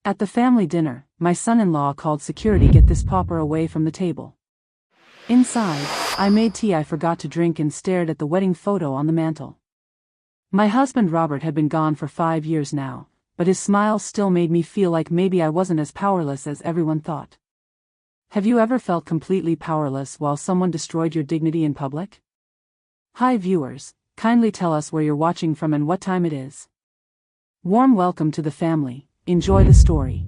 At the family dinner, my son-in-law called security to get this pauper away from the table. Inside, I made tea I forgot to drink and stared at the wedding photo on the mantel. My husband Robert had been gone for 5 years now, but his smile still made me feel like maybe I wasn't as powerless as everyone thought. Have you ever felt completely powerless while someone destroyed your dignity in public? Hi viewers, kindly tell us where you're watching from and what time it is. Warm welcome to the family, enjoy the story.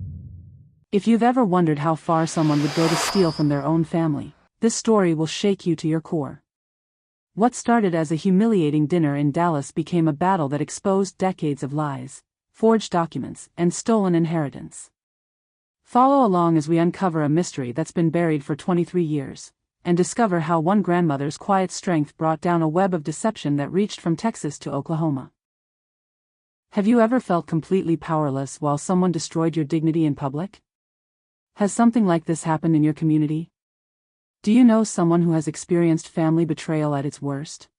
If you've ever wondered how far someone would go to steal from their own family, this story will shake you to your core. What started as a humiliating dinner in Dallas became a battle that exposed decades of lies, forged documents, and stolen inheritance. Follow along as we uncover a mystery that's been buried for 23 years, and discover how one grandmother's quiet strength brought down a web of deception that reached from Texas to Oklahoma. Have you ever felt completely powerless while someone destroyed your dignity in public? Has something like this happened in your community? Do you know someone who has experienced family betrayal at its worst?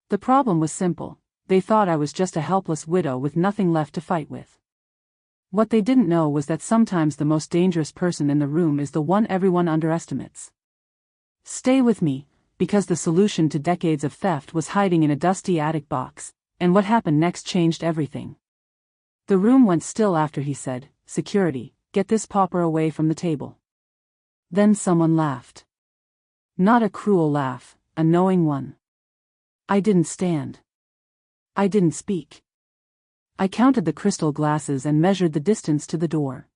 The problem was simple: they thought I was just a helpless widow with nothing left to fight with. What they didn't know was that sometimes the most dangerous person in the room is the one everyone underestimates. Stay with me, because the solution to decades of theft was hiding in a dusty attic box, and what happened next changed everything. The room went still after he said, "Security, get this pauper away from the table." Then someone laughed. Not a cruel laugh, a knowing one. I didn't stand. I didn't speak. I counted the crystal glasses and measured the distance to the door.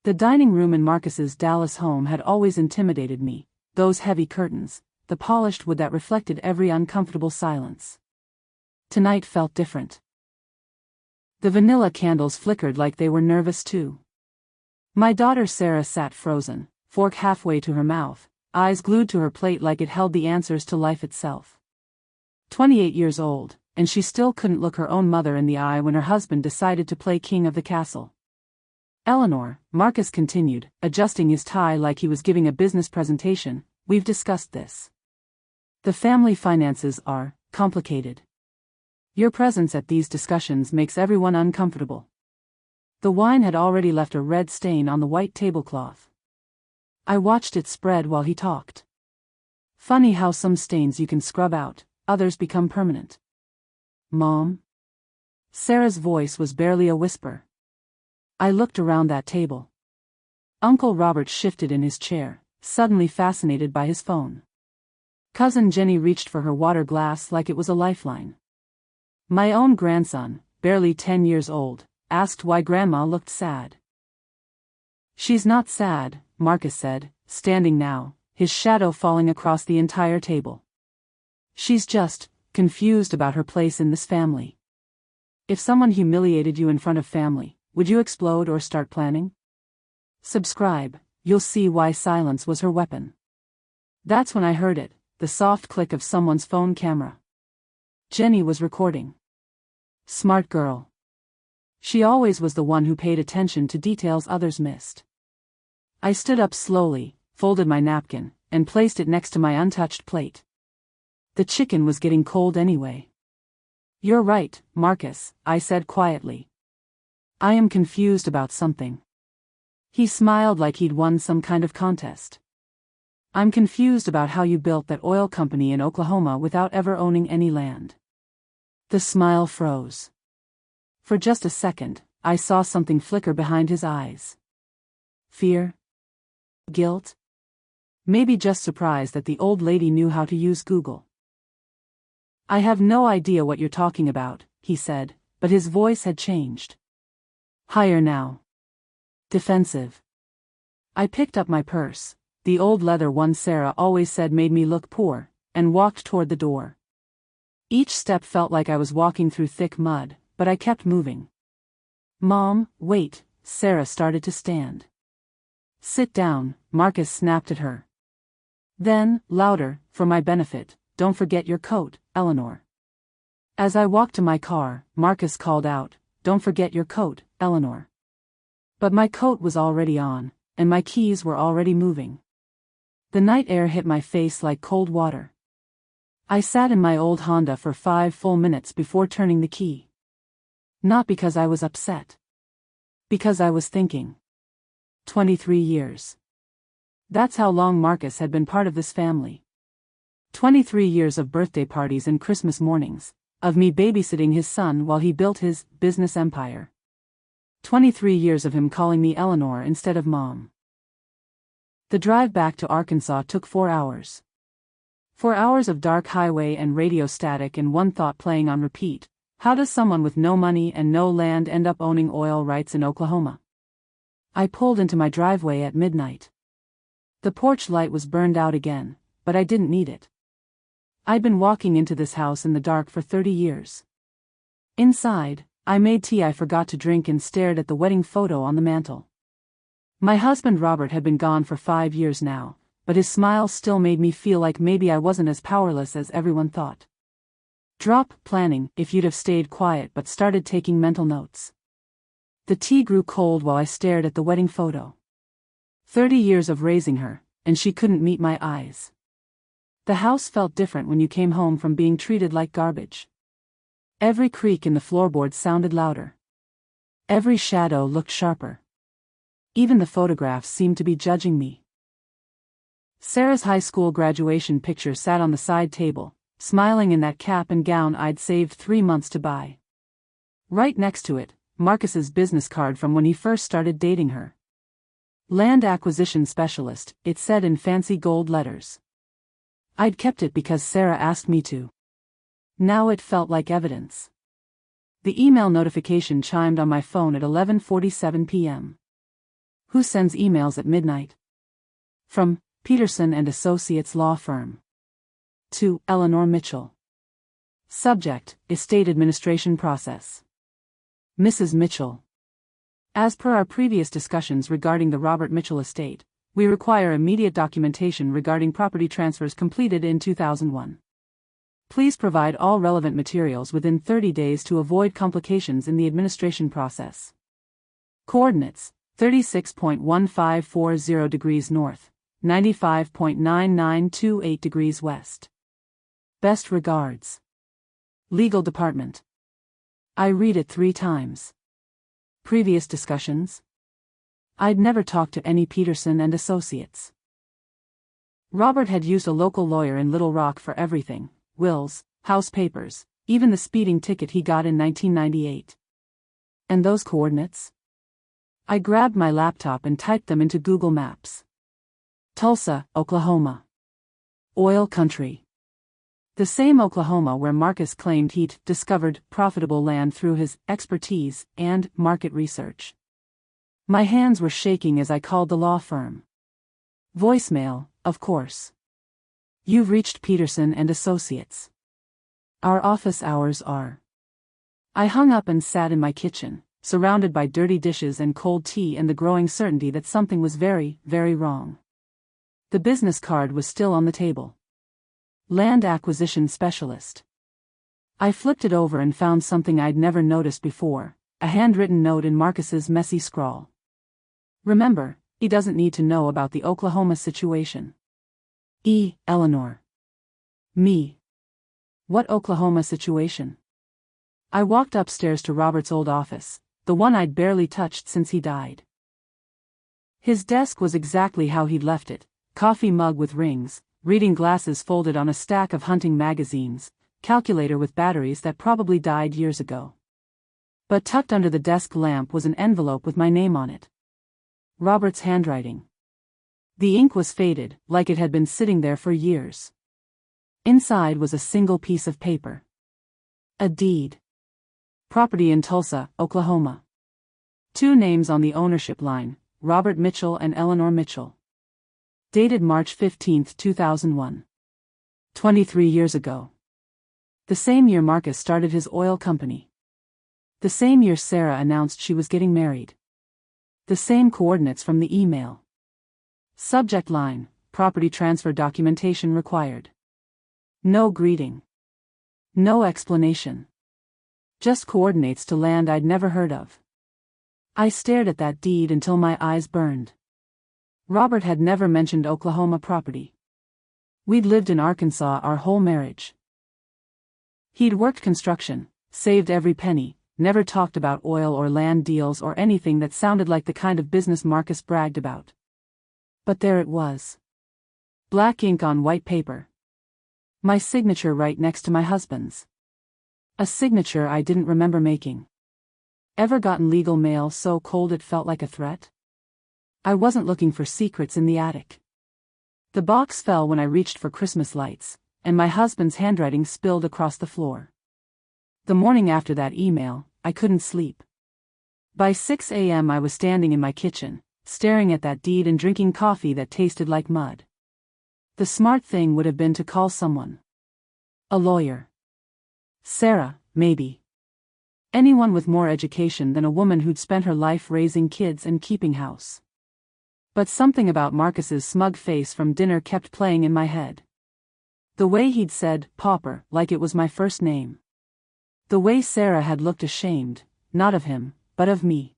The dining room in Marcus's Dallas home had always intimidated me, those heavy curtains, the polished wood that reflected every uncomfortable silence. Tonight felt different. The vanilla candles flickered like they were nervous too. My daughter Sarah sat frozen, fork halfway to her mouth, eyes glued to her plate like it held the answers to life itself. 28 years old, and she still couldn't look her own mother in the eye when her husband decided to play king of the castle. "Eleanor," Marcus continued, adjusting his tie like he was giving a business presentation, "we've discussed this. The family finances are complicated. Your presence at these discussions makes everyone uncomfortable." The wine had already left a red stain on the white tablecloth. I watched it spread while he talked. Funny how some stains you can scrub out, others become permanent. "Mom?" Sarah's voice was barely a whisper. I looked around that table. Uncle Robert shifted in his chair, suddenly fascinated by his phone. Cousin Jenny reached for her water glass like it was a lifeline. My own grandson, barely 10 years old, asked why Grandma looked sad. "She's not sad," Marcus said, standing now, his shadow falling across the entire table. "She's just confused about her place in this family. If someone humiliated you in front of family, would you explode or start planning? Subscribe, you'll see why silence was her weapon." That's when I heard it, the soft click of someone's phone camera. Jenny was recording. Smart girl. She always was the one who paid attention to details others missed. I stood up slowly, folded my napkin, and placed it next to my untouched plate. The chicken was getting cold anyway. "You're right, Marcus," I said quietly. "I am confused about something." He smiled like he'd won some kind of contest. "I'm confused about how you built that oil company in Oklahoma without ever owning any land." The smile froze. For just a second, I saw something flicker behind his eyes. Fear? Guilt? Maybe just surprise that the old lady knew how to use Google. "I have no idea what you're talking about," he said, but his voice had changed. Higher now. Defensive. I picked up my purse, the old leather one Sarah always said made me look poor, and walked toward the door. Each step felt like I was walking through thick mud, but I kept moving. "Mom, wait," Sarah started to stand. "Sit down," Marcus snapped at her. Then, louder, for my benefit, "Don't forget your coat, Eleanor." As I walked to my car, Marcus called out, "Don't forget your coat, Eleanor." But my coat was already on, and my keys were already moving. The night air hit my face like cold water. I sat in my old Honda for 5 full minutes before turning the key. Not because I was upset. Because I was thinking. 23 years. That's how long Marcus had been part of this family. 23 years of birthday parties and Christmas mornings, of me babysitting his son while he built his business empire. 23 years of him calling me Eleanor instead of Mom. The drive back to Arkansas took 4 hours. 4 hours of dark highway and radio static and one thought playing on repeat: how does someone with no money and no land end up owning oil rights in Oklahoma? I pulled into my driveway at midnight. The porch light was burned out again, but I didn't need it. I'd been walking into this house in the dark for 30 years. Inside, I made tea I forgot to drink and stared at the wedding photo on the mantel. My husband Robert had been gone for 5 years now, but his smile still made me feel like maybe I wasn't as powerless as everyone thought. Drop planning if you'd have stayed quiet but started taking mental notes. The tea grew cold while I stared at the wedding photo. 30 years of raising her, and she couldn't meet my eyes. The house felt different when you came home from being treated like garbage. Every creak in the floorboards sounded louder. Every shadow looked sharper. Even the photographs seemed to be judging me. Sarah's high school graduation picture sat on the side table, smiling in that cap and gown I'd saved 3 months to buy. Right next to it, Marcus's business card from when he first started dating her. Land acquisition specialist, it said in fancy gold letters. I'd kept it because Sarah asked me to. Now it felt like evidence. The email notification chimed on my phone at 11:47 p.m. Who sends emails at midnight? From Peterson and Associates Law Firm. To Eleanor Mitchell. Subject: Estate Administration Process. Mrs. Mitchell. As per our previous discussions regarding the Robert Mitchell estate, we require immediate documentation regarding property transfers completed in 2001. Please provide all relevant materials within 30 days to avoid complications in the administration process. Coordinates: 36.1540 degrees north, 95.9928 degrees west. Best regards. Legal Department. I read it 3 times. Previous discussions. I'd never talked to any Peterson and Associates. Robert had used a local lawyer in Little Rock for everything: wills, house papers, even the speeding ticket he got in 1998. And those coordinates? I grabbed my laptop and typed them into Google Maps. Tulsa, Oklahoma. Oil country. The same Oklahoma where Marcus claimed he'd discovered profitable land through his expertise and market research. My hands were shaking as I called the law firm. Voicemail, of course. You've reached Peterson and Associates. Our office hours are. I hung up and sat in my kitchen, surrounded by dirty dishes and cold tea and the growing certainty that something was very, very wrong. The business card was still on the table. Land acquisition specialist. I flipped it over and found something I'd never noticed before, a handwritten note in Marcus's messy scrawl. Remember, he doesn't need to know about the Oklahoma situation. Eleanor. Me. What Oklahoma situation? I walked upstairs to Robert's old office, the one I'd barely touched since he died. His desk was exactly how he'd left it: coffee mug with rings, reading glasses folded on a stack of hunting magazines, calculator with batteries that probably died years ago. But tucked under the desk lamp was an envelope with my name on it. Robert's handwriting. The ink was faded, like it had been sitting there for years. Inside was a single piece of paper. A deed. Property in Tulsa, Oklahoma. 2 names on the ownership line: Robert Mitchell and Eleanor Mitchell. Dated March 15, 2001. 23 years ago. The same year Marcus started his oil company. The same year Sarah announced she was getting married. The same coordinates from the email. Subject line: property transfer documentation required. No greeting. No explanation. Just coordinates to land I'd never heard of. I stared at that deed until my eyes burned. Robert had never mentioned Oklahoma property. We'd lived in Arkansas our whole marriage. He'd worked construction, saved every penny, never talked about oil or land deals or anything that sounded like the kind of business Marcus bragged about. But there it was. Black ink on white paper. My signature right next to my husband's. A signature I didn't remember making. Ever gotten legal mail so cold it felt like a threat? I wasn't looking for secrets in the attic. The box fell when I reached for Christmas lights, and my husband's handwriting spilled across the floor. The morning after that email, I couldn't sleep. By 6 a.m. I was standing in my kitchen, staring at that deed and drinking coffee that tasted like mud. The smart thing would have been to call someone. A lawyer. Sarah, maybe. Anyone with more education than a woman who'd spent her life raising kids and keeping house. But something about Marcus's smug face from dinner kept playing in my head. The way he'd said, pauper, like it was my first name. The way Sarah had looked ashamed, not of him, but of me.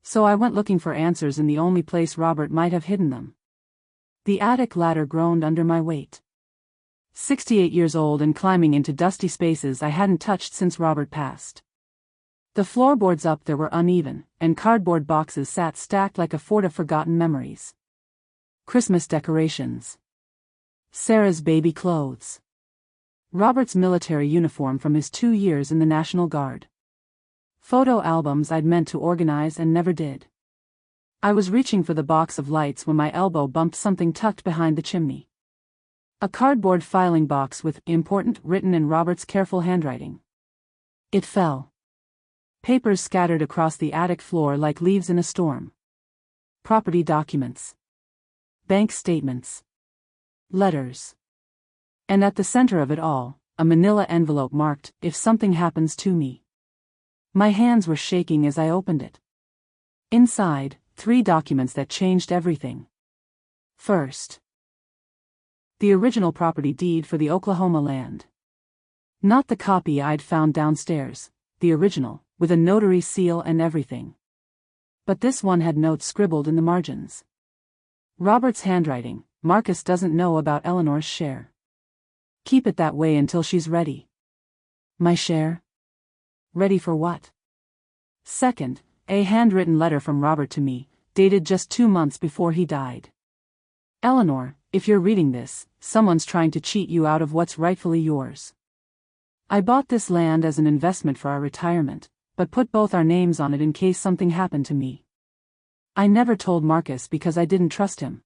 So I went looking for answers in the only place Robert might have hidden them. The attic ladder groaned under my weight. 68 years old and climbing into dusty spaces I hadn't touched since Robert passed. The floorboards up there were uneven, and cardboard boxes sat stacked like a fort of forgotten memories. Christmas decorations. Sarah's baby clothes. Robert's military uniform from his 2 years in the National Guard. Photo albums I'd meant to organize and never did. I was reaching for the box of lights when my elbow bumped something tucked behind the chimney. A cardboard filing box with "important" written in Robert's careful handwriting. It fell. Papers scattered across the attic floor like leaves in a storm. Property documents. Bank statements. Letters. And at the center of it all, a manila envelope marked, "If something happens to me." My hands were shaking as I opened it. Inside, 3 documents that changed everything. First, the original property deed for the Oklahoma land. Not the copy I'd found downstairs, the original, with a notary seal and everything. But this one had notes scribbled in the margins. Robert's handwriting: "Marcus doesn't know about Eleanor's share. Keep it that way until she's ready." My share? Ready for what? Second, a handwritten letter from Robert to me, dated just 2 months before he died. "Eleanor, if you're reading this, someone's trying to cheat you out of what's rightfully yours. I bought this land as an investment for our retirement, but put both our names on it in case something happened to me. I never told Marcus because I didn't trust him.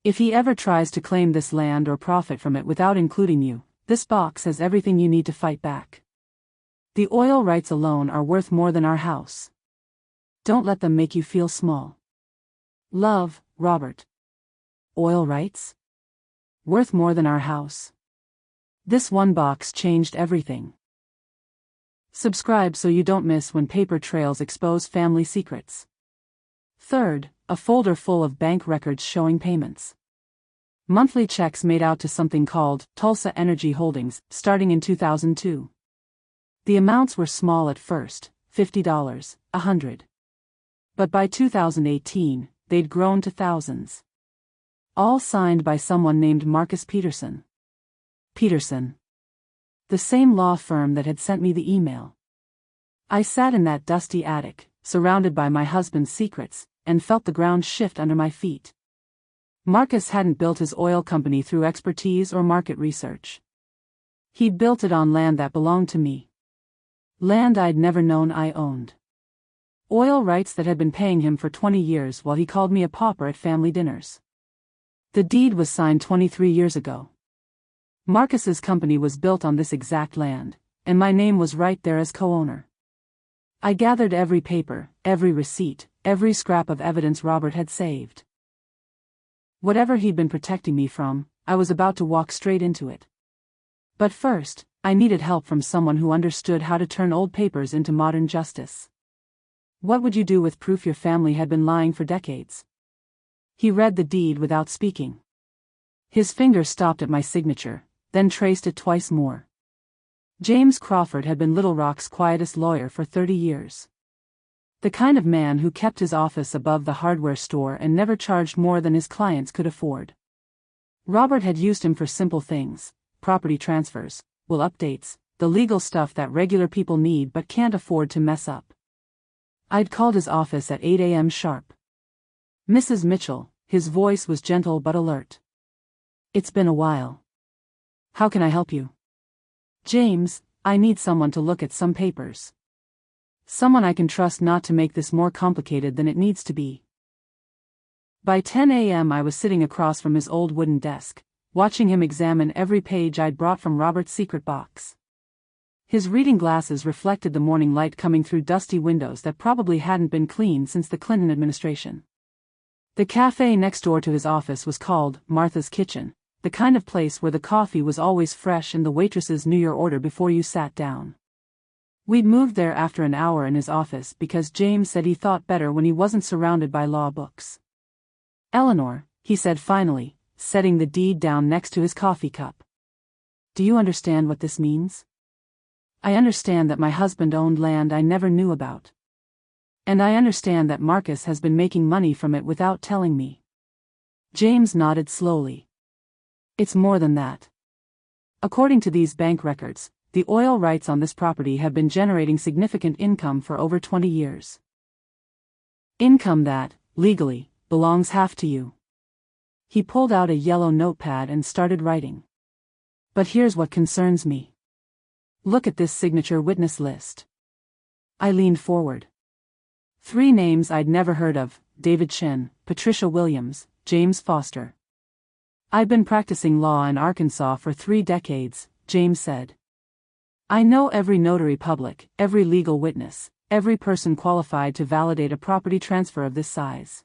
If he ever tries to claim this land or profit from it without including you, this box has everything you need to fight back. The oil rights alone are worth more than our house. Don't let them make you feel small. Love, Robert." Oil rights? Worth more than our house. This one box changed everything. Subscribe so you don't miss when paper trails expose family secrets. Third, a folder full of bank records showing payments. Monthly checks made out to something called Tulsa Energy Holdings, starting in 2002. The amounts were small at first, $50, $100. But by 2018, they'd grown to thousands. All signed by someone named Marcus Peterson. Peterson. The same law firm that had sent me the email. I sat in that dusty attic, surrounded by my husband's secrets, and felt the ground shift under my feet. Marcus hadn't built his oil company through expertise or market research. He'd built it on land that belonged to me. Land I'd never known I owned. Oil rights that had been paying him for 20 years while he called me a pauper at family dinners. The deed was signed 23 years ago. Marcus's company was built on this exact land, and my name was right there as co-owner. I gathered every paper, every receipt, every scrap of evidence Robert had saved. Whatever he'd been protecting me from, I was about to walk straight into it. But first, I needed help from someone who understood how to turn old papers into modern justice. What would you do with proof your family had been lying for decades? He read the deed without speaking. His finger stopped at my signature, then traced it twice more. James Crawford had been Little Rock's quietest lawyer for 30 years. The kind of man who kept his office above the hardware store and never charged more than his clients could afford. Robert had used him for simple things: property transfers, will updates, the legal stuff that regular people need but can't afford to mess up. I'd called his office at 8 a.m. sharp. "Mrs. Mitchell," his voice was gentle but alert. "It's been a while. How can I help you?" "James, I need someone to look at some papers. Someone I can trust not to make this more complicated than it needs to be." By 10 a.m. I was sitting across from his old wooden desk, watching him examine every page I'd brought from Robert's secret box. His reading glasses reflected the morning light coming through dusty windows that probably hadn't been cleaned since the Clinton administration. The cafe next door to his office was called Martha's Kitchen, the kind of place where the coffee was always fresh and the waitresses knew your order before you sat down. We'd moved there after an hour in his office because James said he thought better when he wasn't surrounded by law books. "Eleanor," he said finally, setting the deed down next to his coffee cup. "Do you understand what this means?" "I understand that my husband owned land I never knew about. And I understand that Marcus has been making money from it without telling me." James nodded slowly. "It's more than that. According to these bank records, the oil rights on this property have been generating significant income for over 20 years. Income that, legally, belongs half to you." He pulled out a yellow notepad and started writing. "But here's what concerns me. Look at this signature witness list." I leaned forward. 3 names I'd never heard of: David Chen, Patricia Williams, James Foster. "I've been practicing law in Arkansas for 3 decades, James said. I know every notary public, every legal witness, every person qualified to validate a property transfer of this size.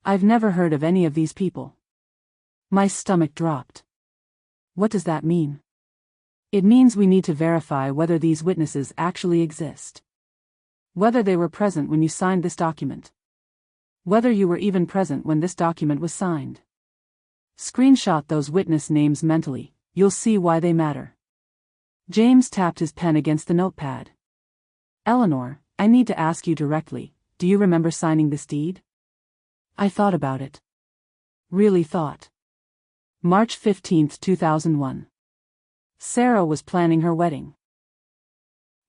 I've never heard of any of these people." My stomach dropped. "What does that mean?" "It means we need to verify whether these witnesses actually exist. Whether they were present when you signed this document. Whether you were even present when this document was signed. Screenshot those witness names mentally, you'll see why they matter." James tapped his pen against the notepad. "Eleanor, I need to ask you directly, do you remember signing this deed?" I thought about it. Really thought. March 15, 2001. Sarah was planning her wedding.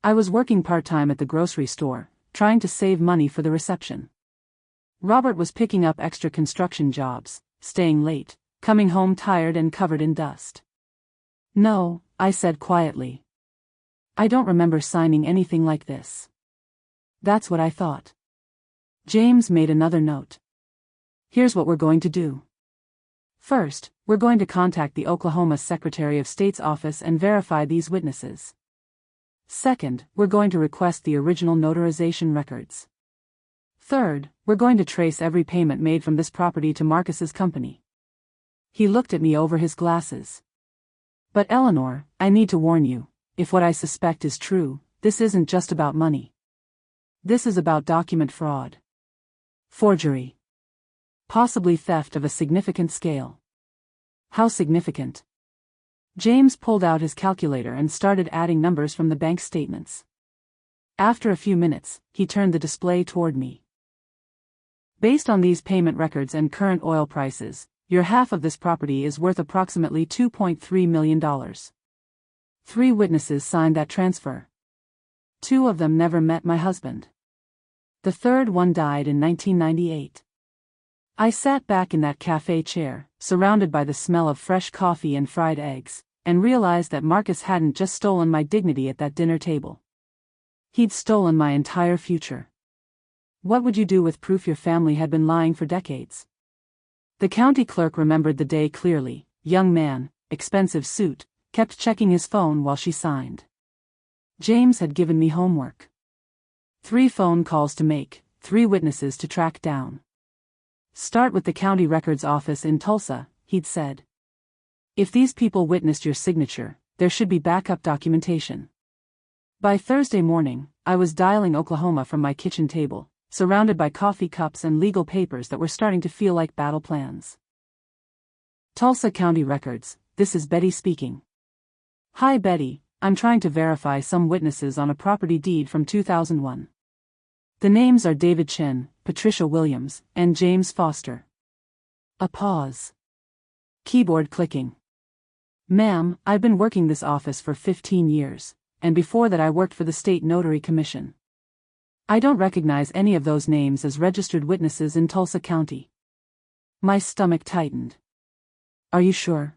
I was working part-time at the grocery store, trying to save money for the reception. Robert was picking up extra construction jobs, staying late, coming home tired and covered in dust. "No," I said quietly. "I don't remember signing anything like this." That's what I thought. James made another note. "Here's what we're going to do. First, we're going to contact the Oklahoma Secretary of State's office and verify these witnesses. Second, we're going to request the original notarization records. Third, we're going to trace every payment made from this property to Marcus's company." He looked at me over his glasses. "But Eleanor, I need to warn you, if what I suspect is true, this isn't just about money. This is about document fraud. Forgery. Possibly theft of a significant scale." "How significant?" James pulled out his calculator and started adding numbers from the bank statements. After a few minutes, he turned the display toward me. "Based on these payment records and current oil prices, your half of this property is worth approximately $2.3 million. 3 witnesses signed that transfer. 2 of them never met my husband. The third one died in 1998. I sat back in that cafe chair, surrounded by the smell of fresh coffee and fried eggs, and realized that Marcus hadn't just stolen my dignity at that dinner table. He'd stolen my entire future. What would you do with proof your family had been lying for decades? The county clerk remembered the day clearly. Young man, expensive suit, kept checking his phone while she signed. James had given me homework. 3 phone calls to make, 3 witnesses to track down. Start with the county records office in Tulsa, he'd said. If these people witnessed your signature, there should be backup documentation. By Thursday morning, I was dialing Oklahoma from my kitchen table, surrounded by coffee cups and legal papers that were starting to feel like battle plans. Tulsa County Records, this is Betty speaking. Hi Betty, I'm trying to verify some witnesses on a property deed from 2001. The names are David Chen, Patricia Williams, and James Foster. A pause. Keyboard clicking. Ma'am, I've been working this office for 15 years, and before that I worked for the State Notary Commission. I don't recognize any of those names as registered witnesses in Tulsa County. My stomach tightened. Are you sure?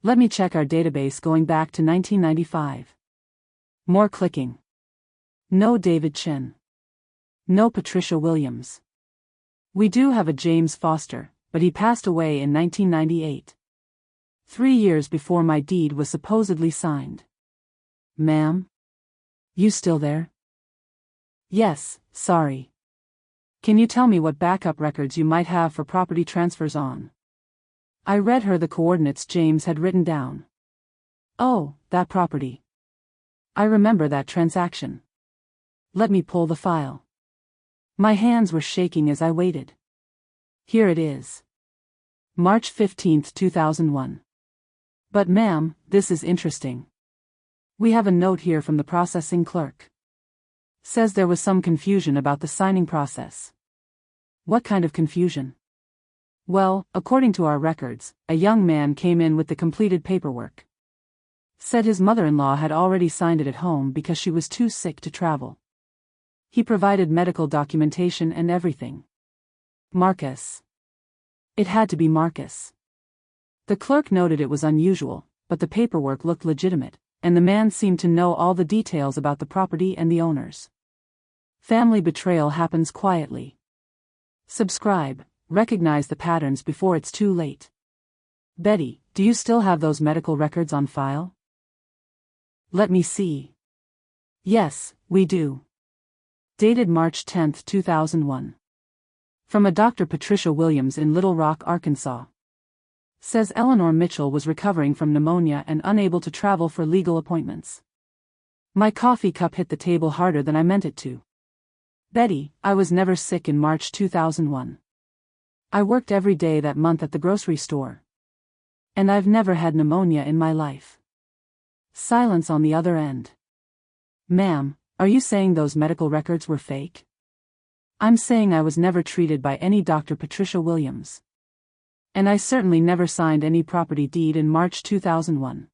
Let me check our database going back to 1995. More clicking. No David Chin. No Patricia Williams. We do have a James Foster, but he passed away in 1998. 3 years before my deed was supposedly signed. Ma'am? You still there? Yes, sorry. Can you tell me what backup records you might have for property transfers on? I read her the coordinates James had written down. Oh, that property. I remember that transaction. Let me pull the file. My hands were shaking as I waited. Here it is. March 15, 2001. But ma'am, this is interesting. We have a note here from the processing clerk. Says there was some confusion about the signing process. What kind of confusion? Well, according to our records, a young man came in with the completed paperwork. Said his mother-in-law had already signed it at home because she was too sick to travel. He provided medical documentation and everything. Marcus. It had to be Marcus. The clerk noted it was unusual, but the paperwork looked legitimate, and the man seemed to know all the details about the property and the owners. Family betrayal happens quietly. Subscribe, recognize the patterns before it's too late. Betty, do you still have those medical records on file? Let me see. Yes, we do. Dated March 10, 2001. From a Dr. Patricia Williams in Little Rock, Arkansas. Says Eleanor Mitchell was recovering from pneumonia and unable to travel for legal appointments. My coffee cup hit the table harder than I meant it to. Betty, I was never sick in March 2001. I worked every day that month at the grocery store. And I've never had pneumonia in my life. Silence on the other end. Ma'am, are you saying those medical records were fake? I'm saying I was never treated by any Dr. Patricia Williams. And I certainly never signed any property deed in March 2001.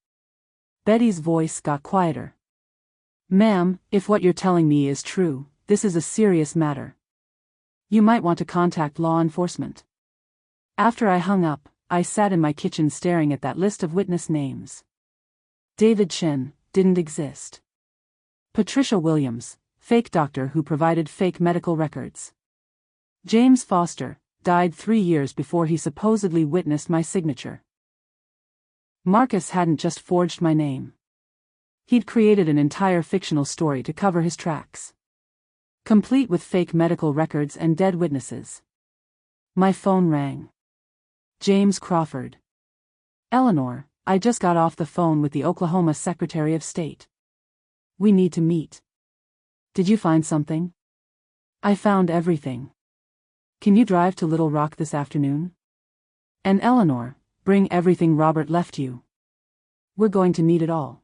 Betty's voice got quieter. Ma'am, if what you're telling me is true, this is a serious matter. You might want to contact law enforcement. After I hung up, I sat in my kitchen staring at that list of witness names. David Chin didn't exist. Patricia Williams, fake doctor who provided fake medical records. James Foster died 3 years before he supposedly witnessed my signature. Marcus hadn't just forged my name. He'd created an entire fictional story to cover his tracks. Complete with fake medical records and dead witnesses. My phone rang. James Crawford. Eleanor, I just got off the phone with the Oklahoma Secretary of State. We need to meet. Did you find something? I found everything. Can you drive to Little Rock this afternoon? And Eleanor, bring everything Robert left you. We're going to need it all.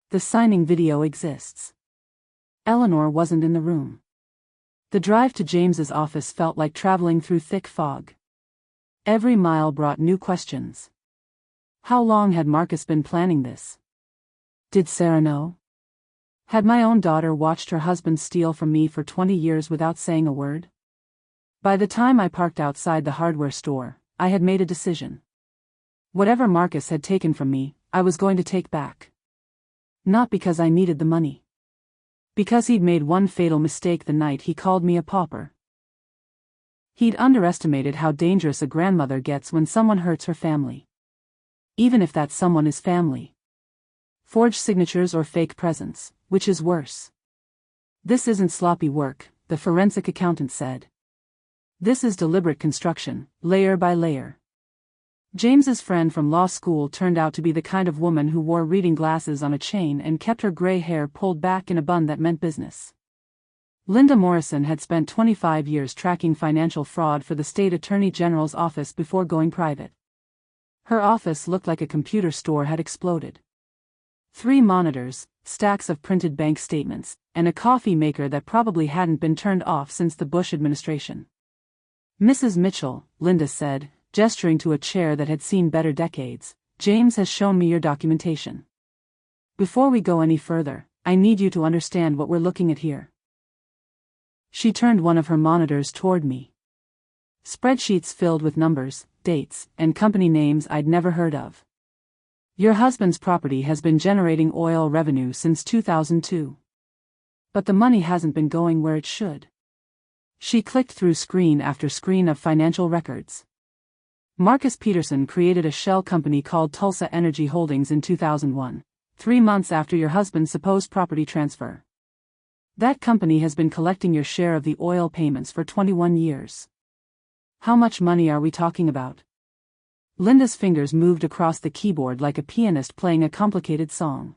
The signing video exists. Eleanor wasn't in the room. The drive to James's office felt like traveling through thick fog. Every mile brought new questions. How long had Marcus been planning this? Did Sarah know? Had my own daughter watched her husband steal from me for 20 years without saying a word? By the time I parked outside the hardware store, I had made a decision. Whatever Marcus had taken from me, I was going to take back. Not because I needed the money. Because he'd made one fatal mistake the night he called me a pauper. He'd underestimated how dangerous a grandmother gets when someone hurts her family. Even if that someone is family. Forged signatures or fake presents, which is worse? This isn't sloppy work, the forensic accountant said. This is deliberate construction, layer by layer. James's friend from law school turned out to be the kind of woman who wore reading glasses on a chain and kept her gray hair pulled back in a bun that meant business. Linda Morrison had spent 25 years tracking financial fraud for the state attorney general's office before going private. Her office looked like a computer store had exploded. 3 monitors, stacks of printed bank statements, and a coffee maker that probably hadn't been turned off since the Bush administration. Mrs. Mitchell, Linda said, gesturing to a chair that had seen better decades, James has shown me your documentation. Before we go any further, I need you to understand what we're looking at here. She turned one of her monitors toward me. Spreadsheets filled with numbers, dates, and company names I'd never heard of. Your husband's property has been generating oil revenue since 2002. But the money hasn't been going where it should. She clicked through screen after screen of financial records. Marcus Peterson created a shell company called Tulsa Energy Holdings in 2001, 3 months after your husband's supposed property transfer. That company has been collecting your share of the oil payments for 21 years. How much money are we talking about? Linda's fingers moved across the keyboard like a pianist playing a complicated song.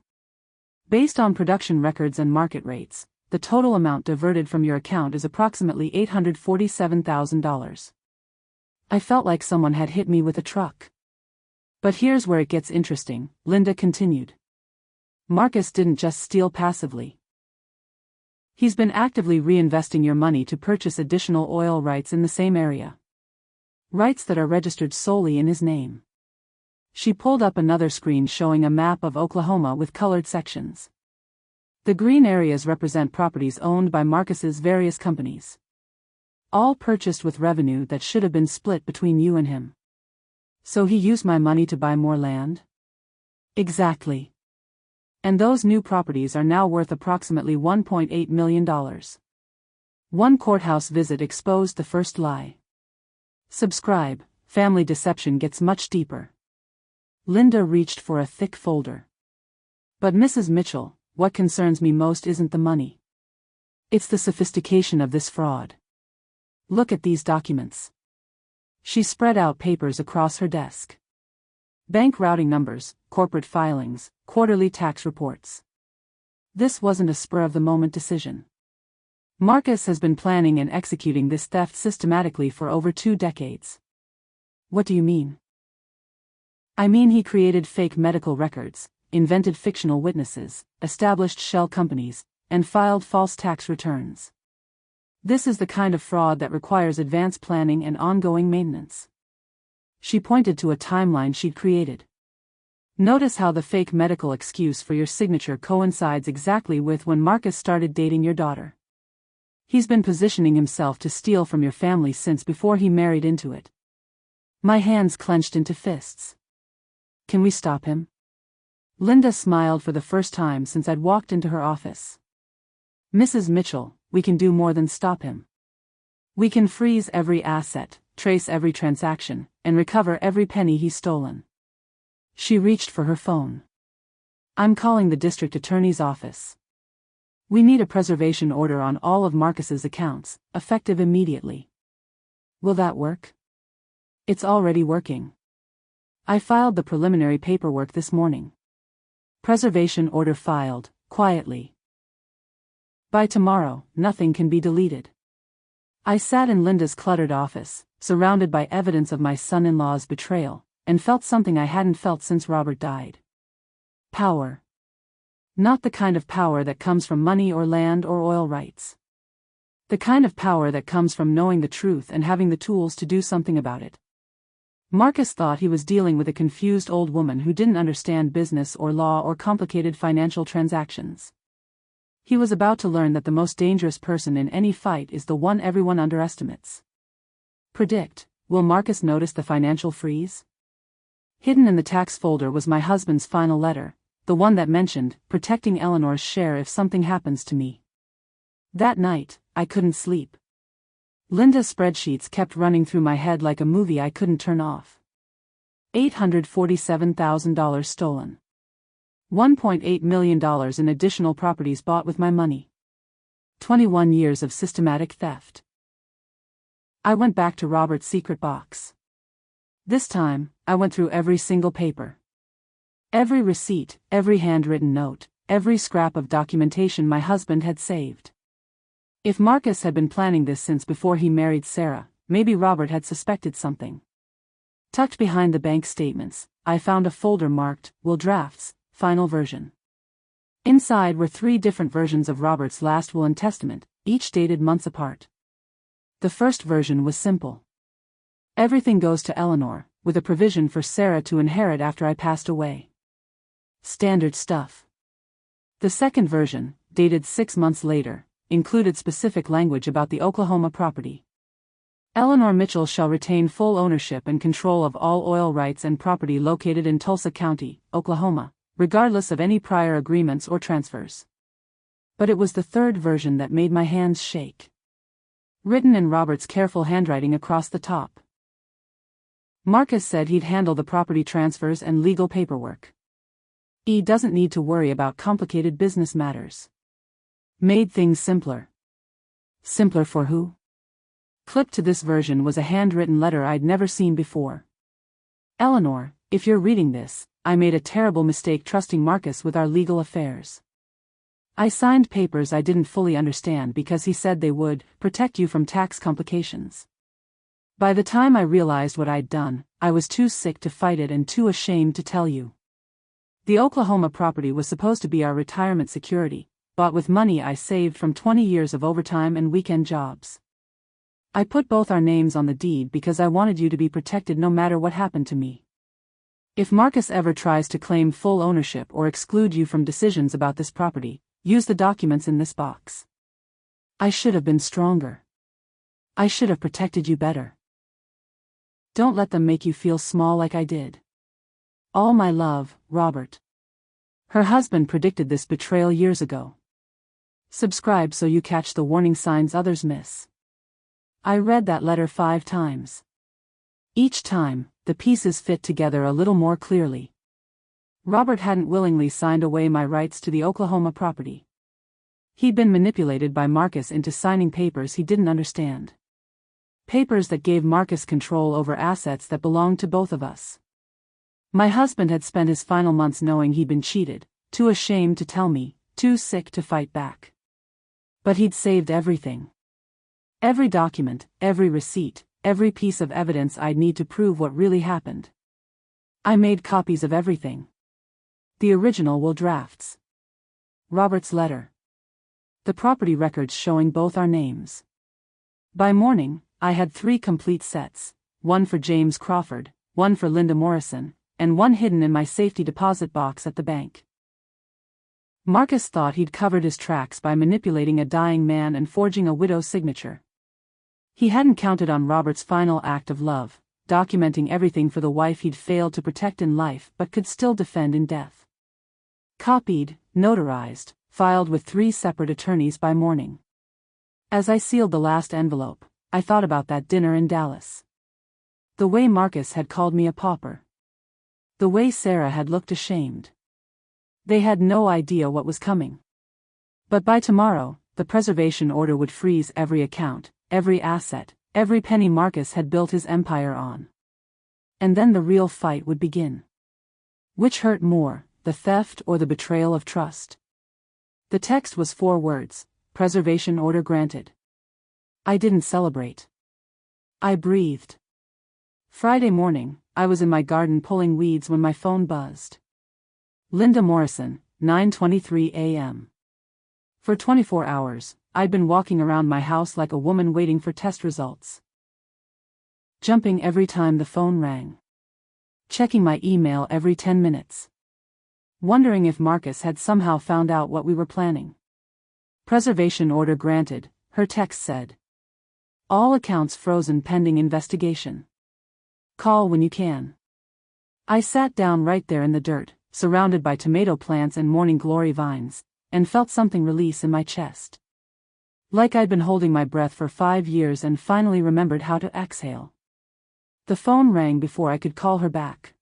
Based on production records and market rates, the total amount diverted from your account is approximately $847,000. I felt like someone had hit me with a truck. But here's where it gets interesting, Linda continued. Marcus didn't just steal passively. He's been actively reinvesting your money to purchase additional oil rights in the same area. Rights that are registered solely in his name. She pulled up another screen showing a map of Oklahoma with colored sections. The green areas represent properties owned by Marcus's various companies. All purchased with revenue that should have been split between you and him. So he used my money to buy more land? Exactly. And those new properties are now worth approximately $1.8 million. One courthouse visit exposed the first lie. Subscribe, family deception gets much deeper. Linda reached for a thick folder. But Mrs. Mitchell, what concerns me most isn't the money. It's the sophistication of this fraud. Look at these documents. She spread out papers across her desk. Bank routing numbers, corporate filings, quarterly tax reports. This wasn't a spur-of-the-moment decision. Marcus has been planning and executing this theft systematically for over 2 decades. What do you mean? I mean he created fake medical records, invented fictional witnesses, established shell companies, and filed false tax returns. This is the kind of fraud that requires advanced planning and ongoing maintenance. She pointed to a timeline she'd created. Notice how the fake medical excuse for your signature coincides exactly with when Marcus started dating your daughter. He's been positioning himself to steal from your family since before he married into it. My hands clenched into fists. Can we stop him? Linda smiled for the first time since I'd walked into her office. Mrs. Mitchell, we can do more than stop him. We can freeze every asset, trace every transaction, and recover every penny he's stolen. She reached for her phone. I'm calling the district attorney's office. We need a preservation order on all of Marcus's accounts, effective immediately. Will that work? It's already working. I filed the preliminary paperwork this morning. Preservation order filed, quietly. By tomorrow, nothing can be deleted. I sat in Linda's cluttered office, surrounded by evidence of my son-in-law's betrayal, and felt something I hadn't felt since Robert died. Power. Not the kind of power that comes from money or land or oil rights. The kind of power that comes from knowing the truth and having the tools to do something about it. Marcus thought he was dealing with a confused old woman who didn't understand business or law or complicated financial transactions. He was about to learn that the most dangerous person in any fight is the one everyone underestimates. Predict, will Marcus notice the financial freeze? Hidden in the tax folder was my husband's final letter, the one that mentioned protecting Eleanor's share if something happens to me. That night, I couldn't sleep. Linda's spreadsheets kept running through my head like a movie I couldn't turn off. $847,000 stolen. $1.8 million in additional properties bought with my money. 21 years of systematic theft. I went back to Robert's secret box. This time, I went through every single paper. Every receipt, every handwritten note, every scrap of documentation my husband had saved. If Marcus had been planning this since before he married Sarah, maybe Robert had suspected something. Tucked behind the bank statements, I found a folder marked, Will Drafts, Final Version. Inside were 3 different versions of Robert's last will and testament, each dated months apart. The first version was simple. Everything goes to Eleanor, with a provision for Sarah to inherit after I passed away. Standard stuff. The second version, dated 6 months later, included specific language about the Oklahoma property. Eleanor Mitchell shall retain full ownership and control of all oil rights and property located in Tulsa County, Oklahoma, regardless of any prior agreements or transfers. But it was the third version that made my hands shake. Written in Robert's careful handwriting across the top. Marcus said he'd handle the property transfers and legal paperwork. He doesn't need to worry about complicated business matters. Made things simpler. Simpler for who? Clipped to this version was a handwritten letter I'd never seen before. Eleanor, if you're reading this, I made a terrible mistake trusting Marcus with our legal affairs. I signed papers I didn't fully understand because he said they would protect you from tax complications. By the time I realized what I'd done, I was too sick to fight it and too ashamed to tell you. The Oklahoma property was supposed to be our retirement security, bought with money I saved from 20 years of overtime and weekend jobs. I put both our names on the deed because I wanted you to be protected no matter what happened to me. If Marcus ever tries to claim full ownership or exclude you from decisions about this property, use the documents in this box. I should have been stronger. I should have protected you better. Don't let them make you feel small like I did. All my love, Robert. Her husband predicted this betrayal years ago. Subscribe so you catch the warning signs others miss. I read that letter 5 times. Each time, the pieces fit together a little more clearly. Robert hadn't willingly signed away my rights to the Oklahoma property. He'd been manipulated by Marcus into signing papers he didn't understand. Papers that gave Marcus control over assets that belonged to both of us. My husband had spent his final months knowing he'd been cheated, too ashamed to tell me, too sick to fight back. But he'd saved everything. Every document, every receipt, every piece of evidence I'd need to prove what really happened. I made copies of everything. The original will drafts. Robert's letter. The property records showing both our names. By morning, I had 3 complete sets, one for James Crawford, one for Linda Morrison, and one hidden in my safety deposit box at the bank. Marcus thought he'd covered his tracks by manipulating a dying man and forging a widow's signature. He hadn't counted on Robert's final act of love, documenting everything for the wife he'd failed to protect in life but could still defend in death. Copied, notarized, filed with 3 separate attorneys by morning. As I sealed the last envelope, I thought about that dinner in Dallas. The way Marcus had called me a pauper. The way Sarah had looked ashamed. They had no idea what was coming. But by tomorrow, the preservation order would freeze every account, every asset, every penny Marcus had built his empire on. And then the real fight would begin. Which hurt more, the theft or the betrayal of trust? The text was 4 words, preservation order granted. I didn't celebrate. I breathed. Friday morning, I was in my garden pulling weeds when my phone buzzed. Linda Morrison, 9:23 a.m. For 24 hours, I'd been walking around my house like a woman waiting for test results. Jumping every time the phone rang. Checking my email every 10 minutes. Wondering if Marcus had somehow found out what we were planning. Preservation order granted, her text said. All accounts frozen pending investigation. Call when you can. I sat down right there in the dirt, surrounded by tomato plants and morning glory vines, and felt something release in my chest. Like I'd been holding my breath for 5 years and finally remembered how to exhale. The phone rang before I could call her back.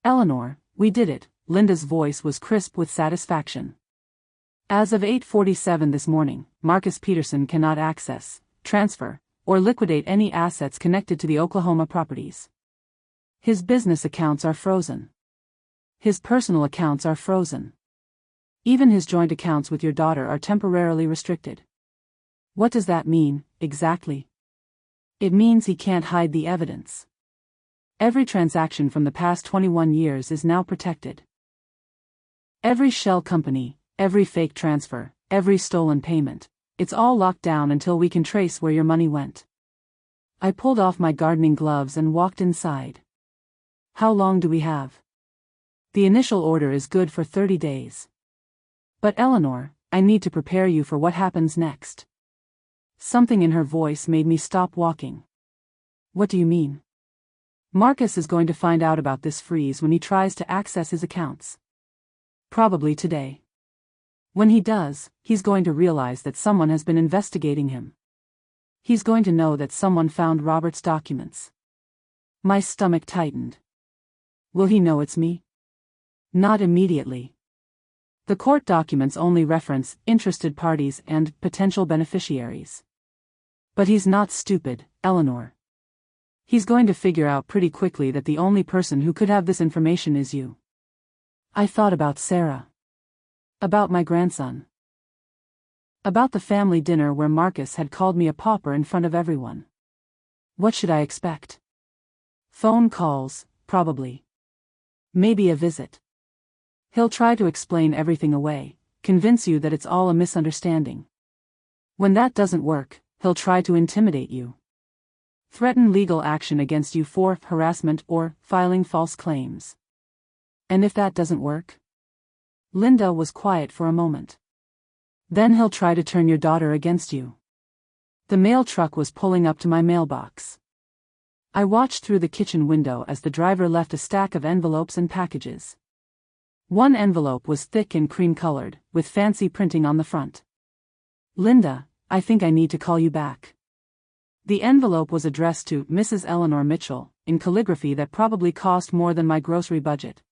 Eleanor, we did it, Linda's voice was crisp with satisfaction. As of 8:47 this morning, Marcus Peterson cannot access, transfer, or liquidate any assets connected to the Oklahoma properties. His business accounts are frozen. His personal accounts are frozen. Even his joint accounts with your daughter are temporarily restricted. What does that mean, exactly? It means he can't hide the evidence. Every transaction from the past 21 years is now protected. Every shell company, every fake transfer, every stolen payment, it's all locked down until we can trace where your money went. I pulled off my gardening gloves and walked inside. How long do we have? The initial order is good for 30 days. But Eleanor, I need to prepare you for what happens next. Something in her voice made me stop walking. What do you mean? Marcus is going to find out about this freeze when he tries to access his accounts. Probably today. When he does, he's going to realize that someone has been investigating him. He's going to know that someone found Robert's documents. My stomach tightened. Will he know it's me? Not immediately. The court documents only reference interested parties and potential beneficiaries. But he's not stupid, Eleanor. He's going to figure out pretty quickly that the only person who could have this information is you. I thought about Sarah. About my grandson. About the family dinner where Marcus had called me a pauper in front of everyone. What should I expect? Phone calls, probably. Maybe a visit. He'll try to explain everything away, convince you that it's all a misunderstanding. When that doesn't work, he'll try to intimidate you. Threaten legal action against you for harassment or filing false claims. And if that doesn't work? Linda was quiet for a moment. Then he'll try to turn your daughter against you. The mail truck was pulling up to my mailbox. I watched through the kitchen window as the driver left a stack of envelopes and packages. One envelope was thick and cream-colored, with fancy printing on the front. Linda, I think I need to call you back. The envelope was addressed to Mrs. Eleanor Mitchell, in calligraphy that probably cost more than my grocery budget.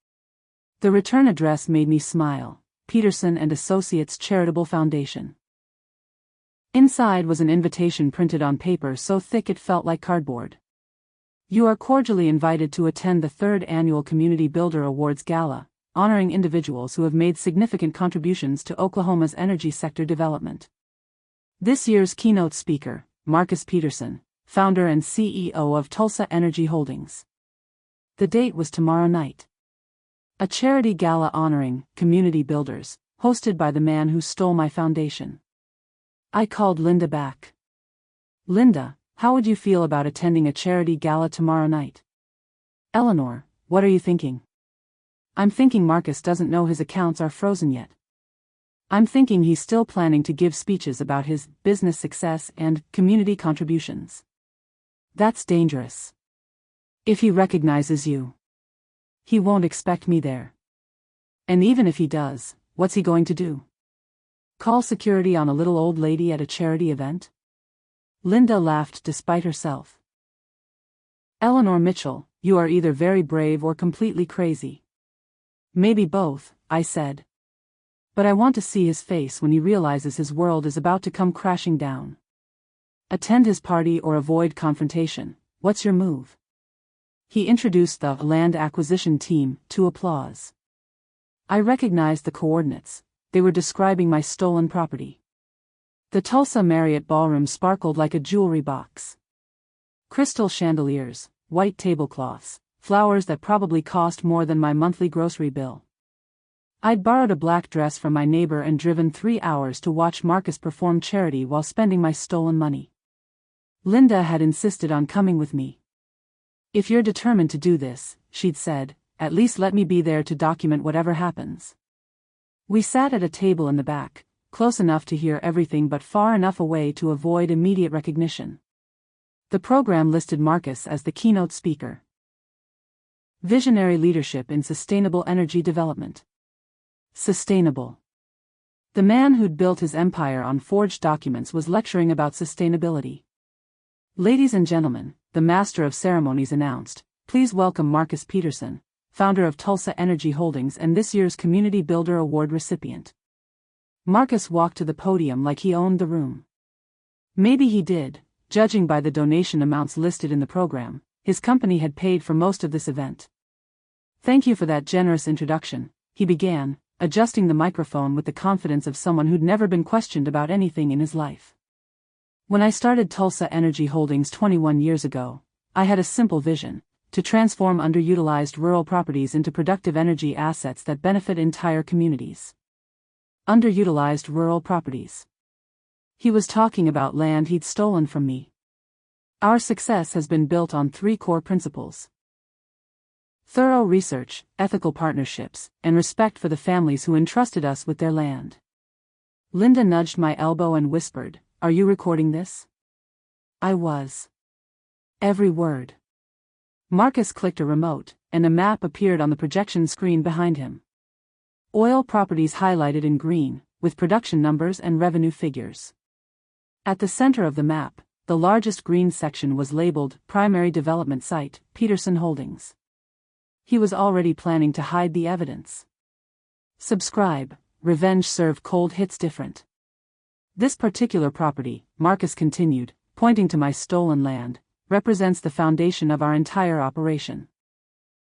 The return address made me smile. Peterson and Associates Charitable Foundation. Inside was an invitation printed on paper so thick it felt like cardboard. You are cordially invited to attend the 3rd Annual Community Builder Awards Gala, honoring individuals who have made significant contributions to Oklahoma's energy sector development. This year's keynote speaker, Marcus Peterson, founder and CEO of Tulsa Energy Holdings. The date was tomorrow night. A charity gala honoring community builders, hosted by the man who stole my foundation. I called Linda back. Linda, how would you feel about attending a charity gala tomorrow night? Eleanor, what are you thinking? I'm thinking Marcus doesn't know his accounts are frozen yet. I'm thinking he's still planning to give speeches about his business success and community contributions. That's dangerous. If he recognizes you, he won't expect me there. And even if he does, what's he going to do? Call security on a little old lady at a charity event? Linda laughed despite herself. Eleanor Mitchell, you are either very brave or completely crazy. Maybe both, I said. But I want to see his face when he realizes his world is about to come crashing down. Attend his party or avoid confrontation. What's your move? He introduced the land acquisition team to applause. I recognized the coordinates. They were describing my stolen property. The Tulsa Marriott ballroom sparkled like a jewelry box. Crystal chandeliers, white tablecloths, flowers that probably cost more than my monthly grocery bill. I'd borrowed a black dress from my neighbor and driven 3 hours to watch Marcus perform charity while spending my stolen money. Linda had insisted on coming with me. If you're determined to do this, she'd said, at least let me be there to document whatever happens. We sat at a table in the back, close enough to hear everything but far enough away to avoid immediate recognition. The program listed Marcus as the keynote speaker. Visionary leadership in sustainable energy development. Sustainable. The man who'd built his empire on forged documents was lecturing about sustainability. Ladies and gentlemen, the master of ceremonies announced, please welcome Marcus Peterson, founder of Tulsa Energy Holdings and this year's Community Builder Award recipient. Marcus walked to the podium like he owned the room. Maybe he did, judging by the donation amounts listed in the program. His company had paid for most of this event. Thank you for that generous introduction, he began, adjusting the microphone with the confidence of someone who'd never been questioned about anything in his life. When I started Tulsa Energy Holdings 21 years ago, I had a simple vision: to transform underutilized rural properties into productive energy assets that benefit entire communities. Underutilized rural properties. He was talking about land he'd stolen from me. Our success has been built on 3 core principles. Thorough research, ethical partnerships, and respect for the families who entrusted us with their land. Linda nudged my elbow and whispered, "Are you recording this?" I was. Every word. Marcus clicked a remote, and a map appeared on the projection screen behind him. Oil properties highlighted in green, with production numbers and revenue figures. At the center of the map, the largest green section was labeled Primary Development Site, Peterson Holdings. He was already planning to hide the evidence. Subscribe. Revenge served cold hits different. This particular property, Marcus continued, pointing to my stolen land, represents the foundation of our entire operation.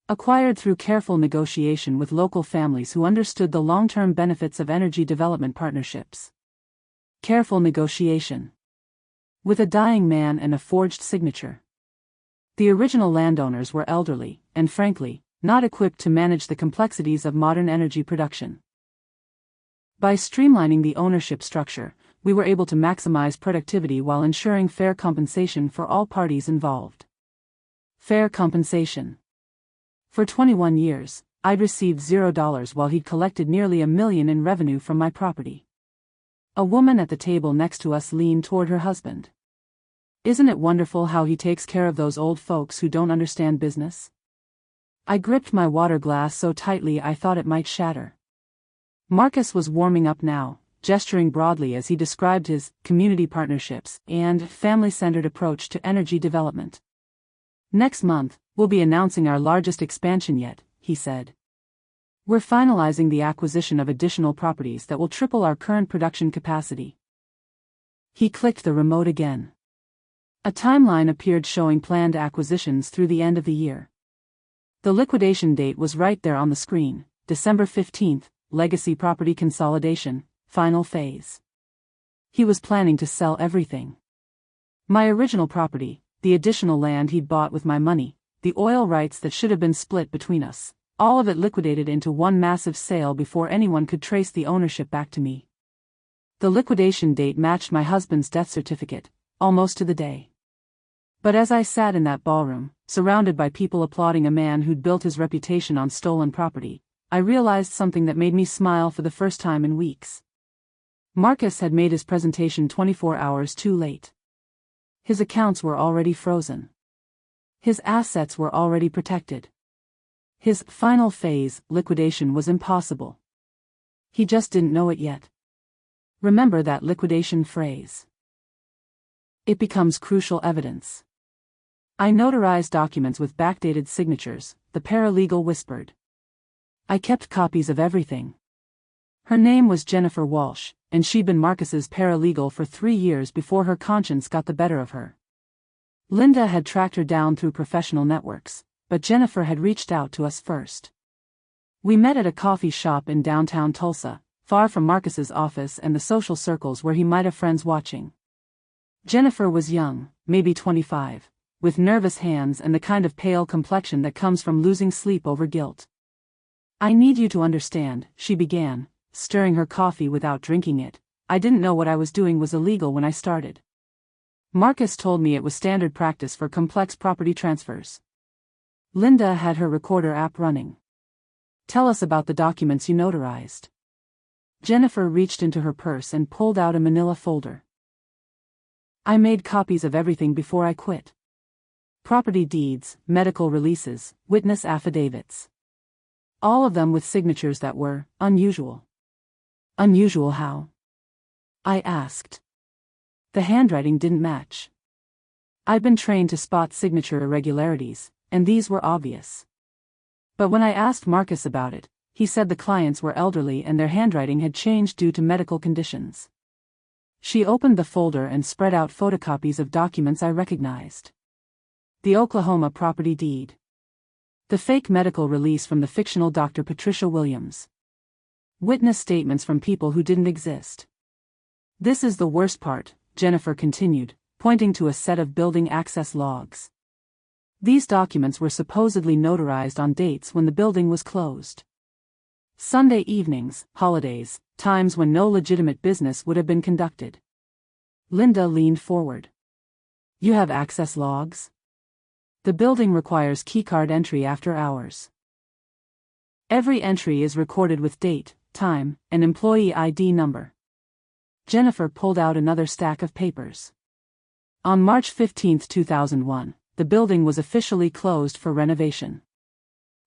Acquired through careful negotiation with local families who understood the long-term benefits of energy development partnerships. Careful negotiation. With a dying man and a forged signature. The original landowners were elderly, and frankly, not equipped to manage the complexities of modern energy production. By streamlining the ownership structure, we were able to maximize productivity while ensuring fair compensation for all parties involved. Fair compensation. For 21 years, I'd received $0 while he'd collected nearly $1 million in revenue from my property. A woman at the table next to us leaned toward her husband. "Isn't it wonderful how he takes care of those old folks who don't understand business?" I gripped my water glass so tightly I thought it might shatter. Marcus was warming up now, gesturing broadly as he described his community partnerships and family-centered approach to energy development. "Next month, we'll be announcing our largest expansion yet," he said. "We're finalizing the acquisition of additional properties that will triple our current production capacity." He clicked the remote again. A timeline appeared showing planned acquisitions through the end of the year. The liquidation date was right there on the screen, December 15th, Legacy Property Consolidation, Final Phase. He was planning to sell everything. My original property, the additional land he'd bought with my money, the oil rights that should have been split between us, all of it liquidated into one massive sale before anyone could trace the ownership back to me. The liquidation date matched my husband's death certificate, almost to the day. But as I sat in that ballroom, surrounded by people applauding a man who'd built his reputation on stolen property, I realized something that made me smile for the first time in weeks. Marcus had made his presentation 24 hours too late. His accounts were already frozen. His assets were already protected. His final phase, liquidation, was impossible. He just didn't know it yet. Remember that liquidation phrase. It becomes crucial evidence. I notarized documents with backdated signatures, the paralegal whispered. I kept copies of everything. Her name was Jennifer Walsh, and she'd been Marcus's paralegal for 3 years before her conscience got the better of her. Linda had tracked her down through professional networks, but Jennifer had reached out to us first. We met at a coffee shop in downtown Tulsa, far from Marcus's office and the social circles where he might have friends watching. Jennifer was young, maybe 25, with nervous hands and the kind of pale complexion that comes from losing sleep over guilt. "I need you to understand," she began, stirring her coffee without drinking it. "I didn't know what I was doing was illegal when I started. Marcus told me it was standard practice for complex property transfers." Linda had her recorder app running. "Tell us about the documents you notarized." Jennifer reached into her purse and pulled out a manila folder. "I made copies of everything before I quit. Property deeds, medical releases, witness affidavits. All of them with signatures that were unusual." "Unusual how?" I asked. "The handwriting didn't match. I'd been trained to spot signature irregularities, and these were obvious. But when I asked Marcus about it, he said the clients were elderly and their handwriting had changed due to medical conditions." She opened the folder and spread out photocopies of documents I recognized. The Oklahoma property deed. The fake medical release from the fictional Dr. Patricia Williams. Witness statements from people who didn't exist. "This is the worst part," Jennifer continued, pointing to a set of building access logs. These documents were supposedly notarized on dates when the building was closed. Sunday evenings, holidays, times when no legitimate business would have been conducted. Linda leaned forward. "You have access logs?" The building requires keycard entry after hours. Every entry is recorded with date, time, and employee ID number. Jennifer pulled out another stack of papers. On March 15, 2001, the building was officially closed for renovation.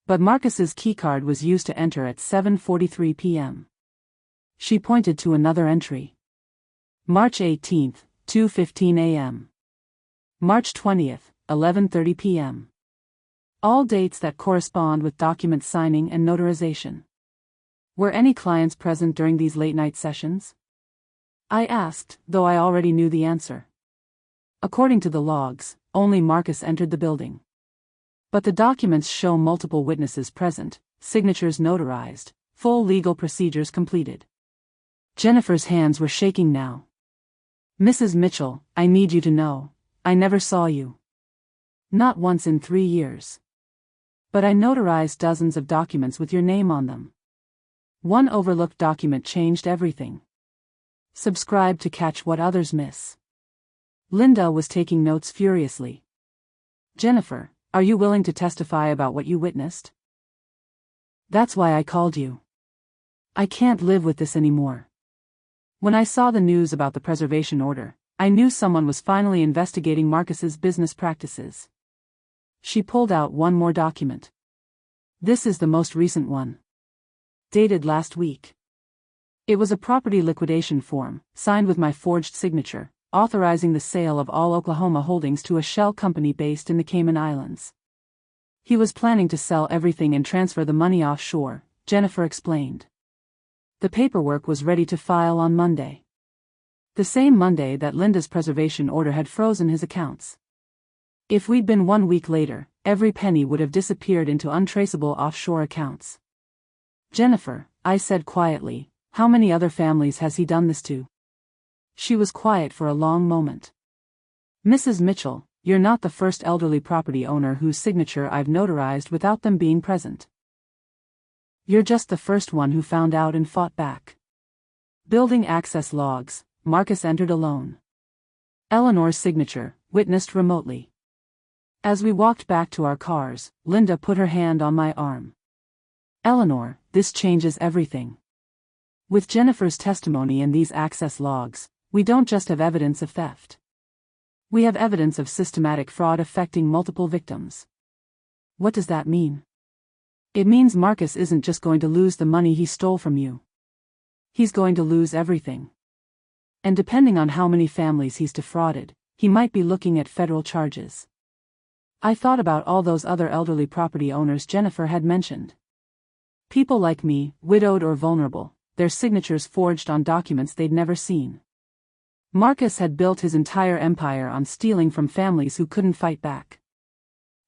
But Marcus's keycard was used to enter at 7:43 p.m. She pointed to another entry. March 18, 2:15 a.m. March 20, 11:30 p.m. All dates that correspond with document signing and notarization. Were any clients present during these late-night sessions? I asked, though I already knew the answer. According to the logs, only Marcus entered the building. But the documents show multiple witnesses present, signatures notarized, full legal procedures completed. Jennifer's hands were shaking now. Mrs. Mitchell, I need you to know, I never saw you. Not once in 3 years. But I notarized dozens of documents with your name on them. One overlooked document changed everything. Subscribe to catch what others miss. Linda was taking notes furiously. Jennifer, are you willing to testify about what you witnessed? That's why I called you. I can't live with this anymore. When I saw the news about the preservation order, I knew someone was finally investigating Marcus's business practices. She pulled out one more document. This is the most recent one. Dated last week. It was a property liquidation form, signed with my forged signature, authorizing the sale of all Oklahoma holdings to a shell company based in the Cayman Islands. He was planning to sell everything and transfer the money offshore, Jennifer explained. The paperwork was ready to file on Monday. The same Monday that Linda's preservation order had frozen his accounts. If we'd been 1 week later, every penny would have disappeared into untraceable offshore accounts. Jennifer, I said quietly, how many other families has he done this to? She was quiet for a long moment. Mrs. Mitchell, you're not the first elderly property owner whose signature I've notarized without them being present. You're just the first one who found out and fought back. Building access logs, Marcus entered alone. Eleanor's signature, witnessed remotely. As we walked back to our cars, Linda put her hand on my arm. Eleanor, this changes everything. With Jennifer's testimony and these access logs, we don't just have evidence of theft. We have evidence of systematic fraud affecting multiple victims. What does that mean? It means Marcus isn't just going to lose the money he stole from you. He's going to lose everything. And depending on how many families he's defrauded, he might be looking at federal charges. I thought about all those other elderly property owners Jennifer had mentioned. People like me, widowed or vulnerable, their signatures forged on documents they'd never seen. Marcus had built his entire empire on stealing from families who couldn't fight back.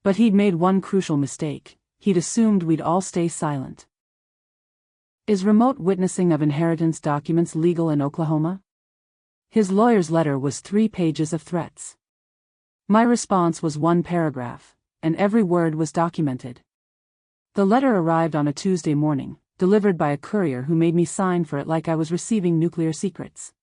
But he'd made one crucial mistake: he'd assumed we'd all stay silent. Is remote witnessing of inheritance documents legal in Oklahoma? His lawyer's letter was 3 pages of threats. My response was 1 paragraph, and every word was documented. The letter arrived on a Tuesday morning, delivered by a courier who made me sign for it like I was receiving nuclear secrets.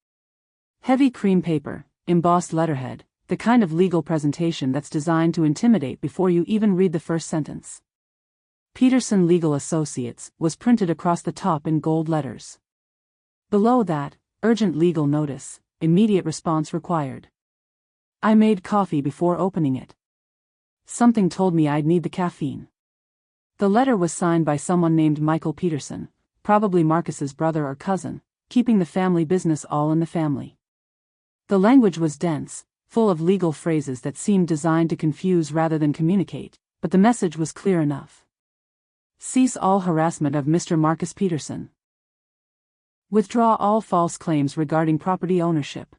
Heavy cream paper, embossed letterhead, the kind of legal presentation that's designed to intimidate before you even read the first sentence. Peterson Legal Associates was printed across the top in gold letters. Below that, urgent legal notice, immediate response required. I made coffee before opening it. Something told me I'd need the caffeine. The letter was signed by someone named Michael Peterson, probably Marcus's brother or cousin, keeping the family business all in the family. The language was dense, full of legal phrases that seemed designed to confuse rather than communicate, but the message was clear enough. Cease all harassment of Mr. Marcus Peterson. Withdraw all false claims regarding property ownership.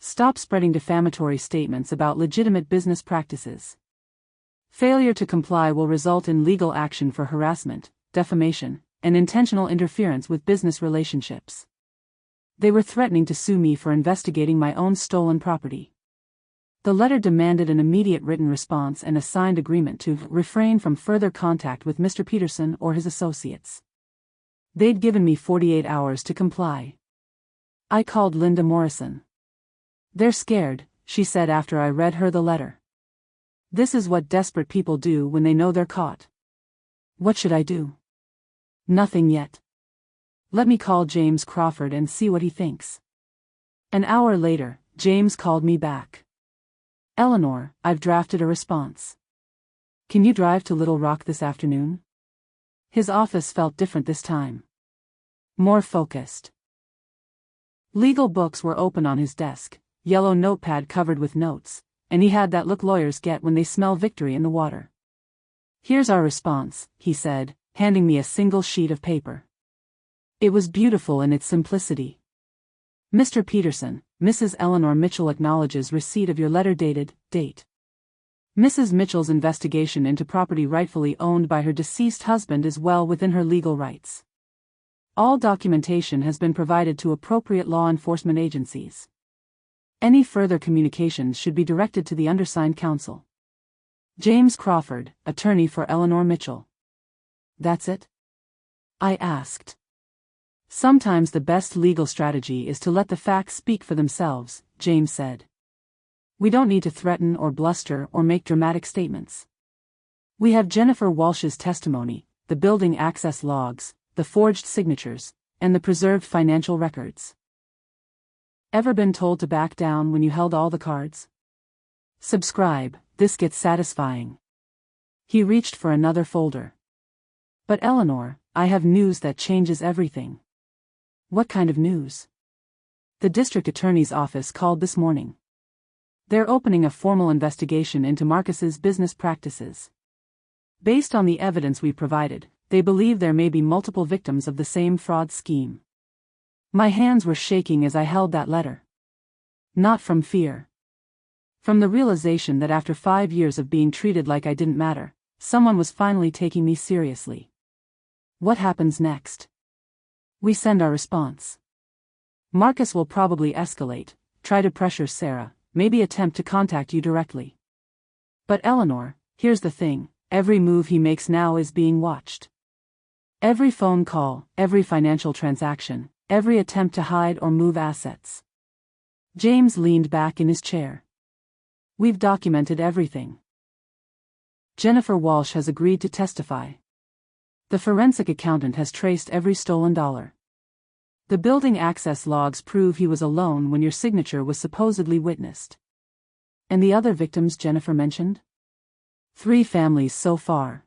Stop spreading defamatory statements about legitimate business practices. Failure to comply will result in legal action for harassment, defamation, and intentional interference with business relationships. They were threatening to sue me for investigating my own stolen property. The letter demanded an immediate written response and a signed agreement to refrain from further contact with Mr. Peterson or his associates. They'd given me 48 hours to comply. I called Linda Morrison. They're scared, she said after I read her the letter. This is what desperate people do when they know they're caught. What should I do? Nothing yet. Let me call James Crawford and see what he thinks. An hour later, James called me back. Eleanor, I've drafted a response. Can you drive to Little Rock this afternoon? His office felt different this time. More focused. Legal books were open on his desk, yellow notepad covered with notes, and he had that look lawyers get when they smell victory in the water. Here's our response, he said, handing me a single sheet of paper. It was beautiful in its simplicity. Mr. Peterson, Mrs. Eleanor Mitchell acknowledges receipt of your letter dated, date. Mrs. Mitchell's investigation into property rightfully owned by her deceased husband is well within her legal rights. All documentation has been provided to appropriate law enforcement agencies. Any further communications should be directed to the undersigned counsel. James Crawford, attorney for Eleanor Mitchell. That's it? I asked. Sometimes the best legal strategy is to let the facts speak for themselves, James said. We don't need to threaten or bluster or make dramatic statements. We have Jennifer Walsh's testimony, the building access logs, the forged signatures, and the preserved financial records. Ever been told to back down when you held all the cards? Subscribe, this gets satisfying. He reached for another folder. But Eleanor, I have news that changes everything. What kind of news? The district attorney's office called this morning. They're opening a formal investigation into Marcus's business practices. Based on the evidence we provided, they believe there may be multiple victims of the same fraud scheme. My hands were shaking as I held that letter. Not from fear. From the realization that after 5 years of being treated like I didn't matter, someone was finally taking me seriously. What happens next? We send our response. Marcus will probably escalate, try to pressure Sarah, maybe attempt to contact you directly. But Eleanor, here's the thing, every move he makes now is being watched. Every phone call, every financial transaction, every attempt to hide or move assets. James leaned back in his chair. We've documented everything. Jennifer Walsh has agreed to testify. The forensic accountant has traced every stolen dollar. The building access logs prove he was alone when your signature was supposedly witnessed. And the other victims Jennifer mentioned? 3 families so far.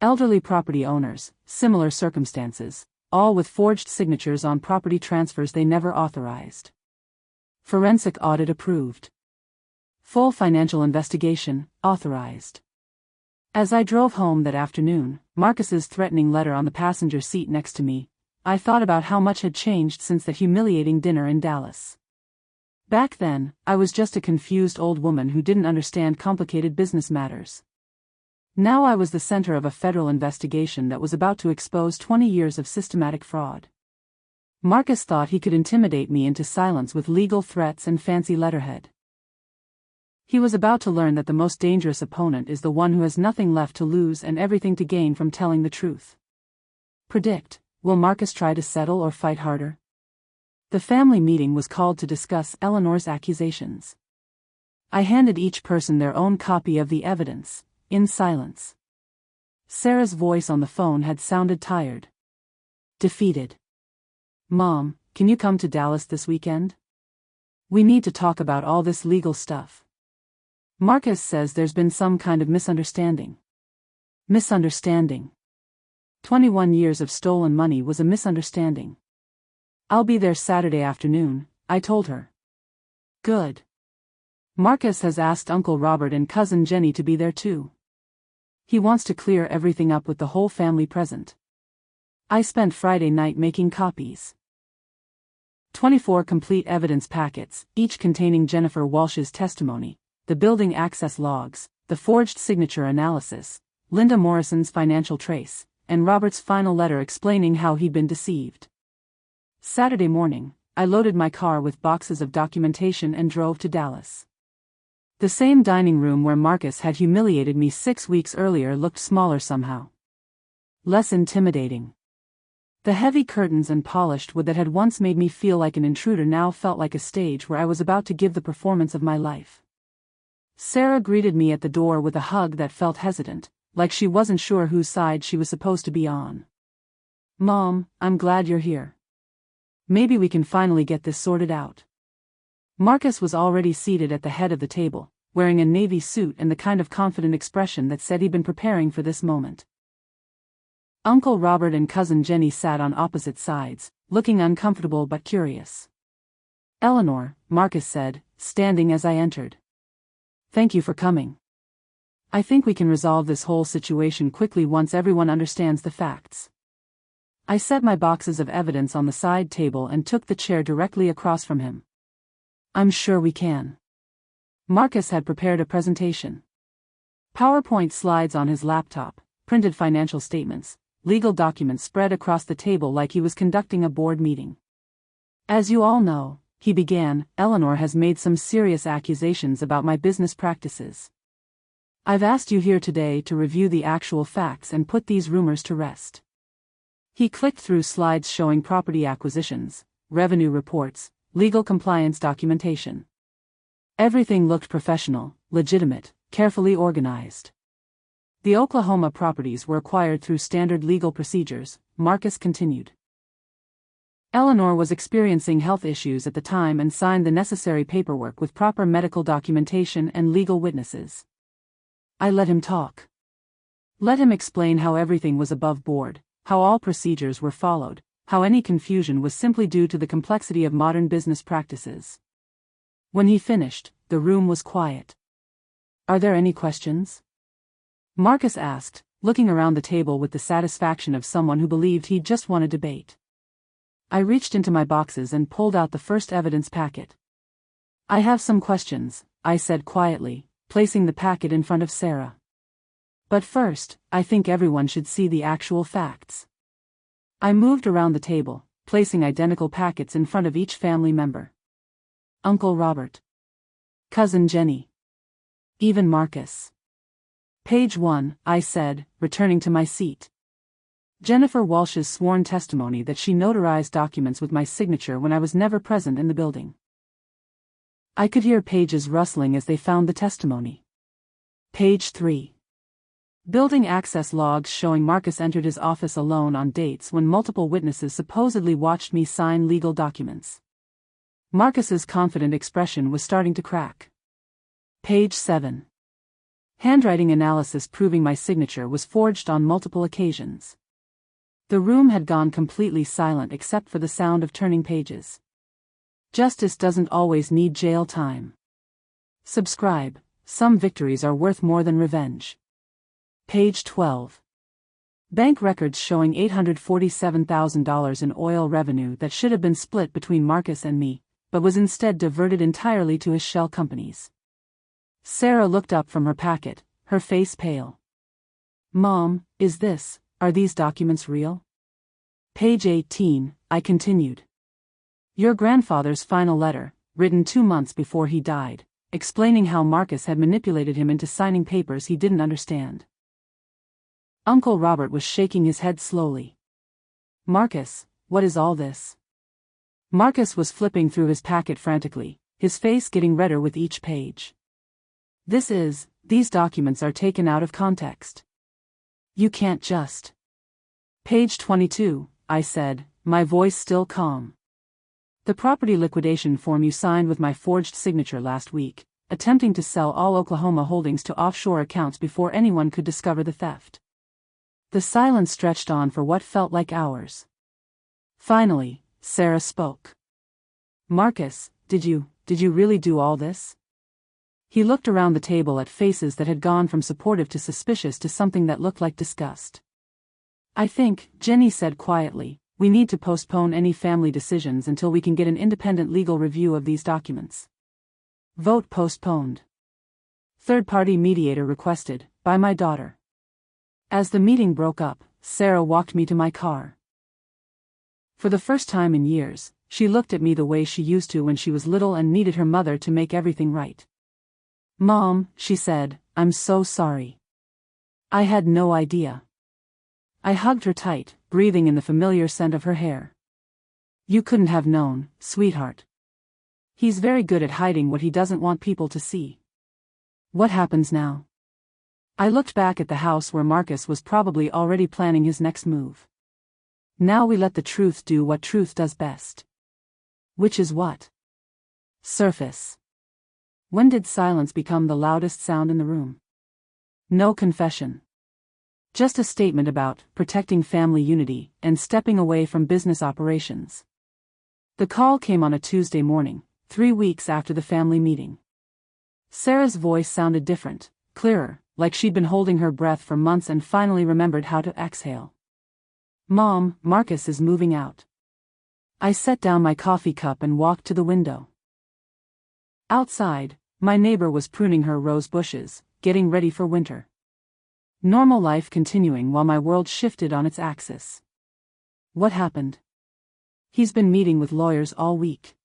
Elderly property owners, similar circumstances, all with forged signatures on property transfers they never authorized. Forensic audit approved. Full financial investigation, authorized. As I drove home that afternoon, Marcus's threatening letter on the passenger seat next to me, I thought about how much had changed since the humiliating dinner in Dallas. Back then, I was just a confused old woman who didn't understand complicated business matters. Now I was the center of a federal investigation that was about to expose 20 years of systematic fraud. Marcus thought he could intimidate me into silence with legal threats and fancy letterhead. He was about to learn that the most dangerous opponent is the one who has nothing left to lose and everything to gain from telling the truth. Predict. Will Marcus try to settle or fight harder? The family meeting was called to discuss Eleanor's accusations. I handed each person their own copy of the evidence, in silence. Sarah's voice on the phone had sounded tired. Defeated. Mom, can you come to Dallas this weekend? We need to talk about all this legal stuff. Marcus says there's been some kind of misunderstanding. Misunderstanding. 21 years of stolen money was a misunderstanding. I'll be there Saturday afternoon, I told her. Good. Marcus has asked Uncle Robert and Cousin Jenny to be there too. He wants to clear everything up with the whole family present. I spent Friday night making copies. 24 complete evidence packets, each containing Jennifer Walsh's testimony, the building access logs, the forged signature analysis, Linda Morrison's financial trace, and Robert's final letter explaining how he'd been deceived. Saturday morning, I loaded my car with boxes of documentation and drove to Dallas. The same dining room where Marcus had humiliated me 6 weeks earlier looked smaller somehow. Less intimidating. The heavy curtains and polished wood that had once made me feel like an intruder now felt like a stage where I was about to give the performance of my life. Sarah greeted me at the door with a hug that felt hesitant, like she wasn't sure whose side she was supposed to be on. "Mom, I'm glad you're here. Maybe we can finally get this sorted out." Marcus was already seated at the head of the table, wearing a navy suit and the kind of confident expression that said he'd been preparing for this moment. Uncle Robert and Cousin Jenny sat on opposite sides, looking uncomfortable but curious. "Eleanor," Marcus said, standing as I entered. "Thank you for coming. I think we can resolve this whole situation quickly once everyone understands the facts." I set my boxes of evidence on the side table and took the chair directly across from him. "I'm sure we can." Marcus had prepared a presentation. PowerPoint slides on his laptop, printed financial statements, legal documents spread across the table like he was conducting a board meeting. "As you all know," he began, "Eleanor has made some serious accusations about my business practices. I've asked you here today to review the actual facts and put these rumors to rest." He clicked through slides showing property acquisitions, revenue reports, legal compliance documentation. Everything looked professional, legitimate, carefully organized. "The Oklahoma properties were acquired through standard legal procedures," Marcus continued. "Eleanor was experiencing health issues at the time and signed the necessary paperwork with proper medical documentation and legal witnesses." I let him talk. Let him explain how everything was above board, how all procedures were followed, how any confusion was simply due to the complexity of modern business practices. When he finished, the room was quiet. "Are there any questions?" Marcus asked, looking around the table with the satisfaction of someone who believed he'd just won a debate. I reached into my boxes and pulled out the first evidence packet. "I have some questions," I said quietly, placing the packet in front of Sarah. "But first, I think everyone should see the actual facts." I moved around the table, placing identical packets in front of each family member. Uncle Robert. Cousin Jenny. Even Marcus. "Page 1, I said, returning to my seat. Jennifer Walsh's sworn testimony that she notarized documents with my signature when I was never present in the building. I could hear pages rustling as they found the testimony. Page 3. Building access logs showing Marcus entered his office alone on dates when multiple witnesses supposedly watched me sign legal documents. Marcus's confident expression was starting to crack. Page 7. Handwriting analysis proving my signature was forged on multiple occasions. The room had gone completely silent except for the sound of turning pages. Justice doesn't always need jail time. Subscribe. Some victories are worth more than revenge. Page 12. Bank records showing $847,000 in oil revenue that should have been split between Marcus and me, but was instead diverted entirely to his shell companies. Sarah looked up from her packet, her face pale. "Mom, are these documents real?" Page 18, I continued. Your grandfather's final letter, written 2 months before he died, explaining how Marcus had manipulated him into signing papers he didn't understand. Uncle Robert was shaking his head slowly. "Marcus, what is all this?" Marcus was flipping through his packet frantically, his face getting redder with each page. These documents are taken out of context. You can't just." Page 22, I said, my voice still calm. "The property liquidation form you signed with my forged signature last week, attempting to sell all Oklahoma holdings to offshore accounts before anyone could discover the theft." The silence stretched on for what felt like hours. Finally, Sarah spoke. "Marcus, did you really do all this?" He looked around the table at faces that had gone from supportive to suspicious to something that looked like disgust. "I think," Jenny said quietly, "we need to postpone any family decisions until we can get an independent legal review of these documents." Vote postponed. Third-party mediator requested, by my daughter. As the meeting broke up, Sarah walked me to my car. For the first time in years, she looked at me the way she used to when she was little and needed her mother to make everything right. "Mom," she said, "I'm so sorry. I had no idea." I hugged her tight, breathing in the familiar scent of her hair. "You couldn't have known, sweetheart. He's very good at hiding what he doesn't want people to see." What happens now? I looked back at the house where Marcus was probably already planning his next move. Now we let the truth do what truth does best. Which is what? Surface. When did silence become the loudest sound in the room? No confession. Just a statement about protecting family unity and stepping away from business operations. The call came on a Tuesday morning, 3 weeks after the family meeting. Sarah's voice sounded different, clearer, like she'd been holding her breath for months and finally remembered how to exhale. "Mom, Marcus is moving out." I set down my coffee cup and walked to the window. Outside, my neighbor was pruning her rose bushes, getting ready for winter. Normal life continuing while my world shifted on its axis. What happened? He's been meeting with lawyers all week.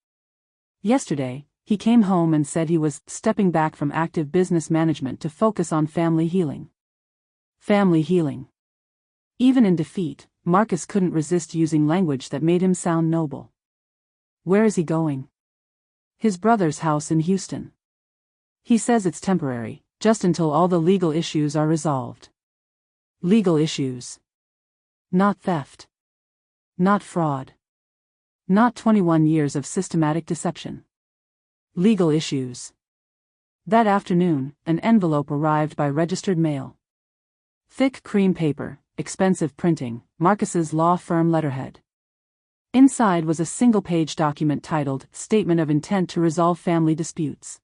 Yesterday, he came home and said he was stepping back from active business management to focus on family healing. Family healing. Even in defeat, Marcus couldn't resist using language that made him sound noble. Where is he going? His brother's house in Houston. He says it's temporary, just until all the legal issues are resolved. Legal issues. Not theft. Not fraud. Not 21 years of systematic deception. Legal issues. That afternoon, an envelope arrived by registered mail. Thick cream paper, expensive printing, Marcus's law firm letterhead. Inside was a single-page document titled Statement of Intent to Resolve Family Disputes.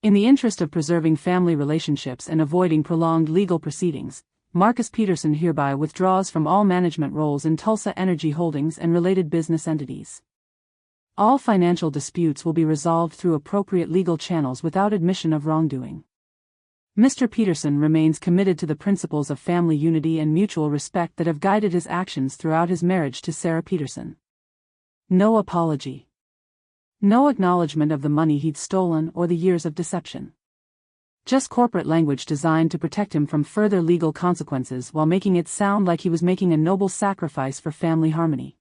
In the interest of preserving family relationships and avoiding prolonged legal proceedings, Marcus Peterson hereby withdraws from all management roles in Tulsa Energy Holdings and related business entities. All financial disputes will be resolved through appropriate legal channels without admission of wrongdoing. Mr. Peterson remains committed to the principles of family unity and mutual respect that have guided his actions throughout his marriage to Sarah Peterson. No apology. No acknowledgement of the money he'd stolen or the years of deception. Just corporate language designed to protect him from further legal consequences while making it sound like he was making a noble sacrifice for family harmony.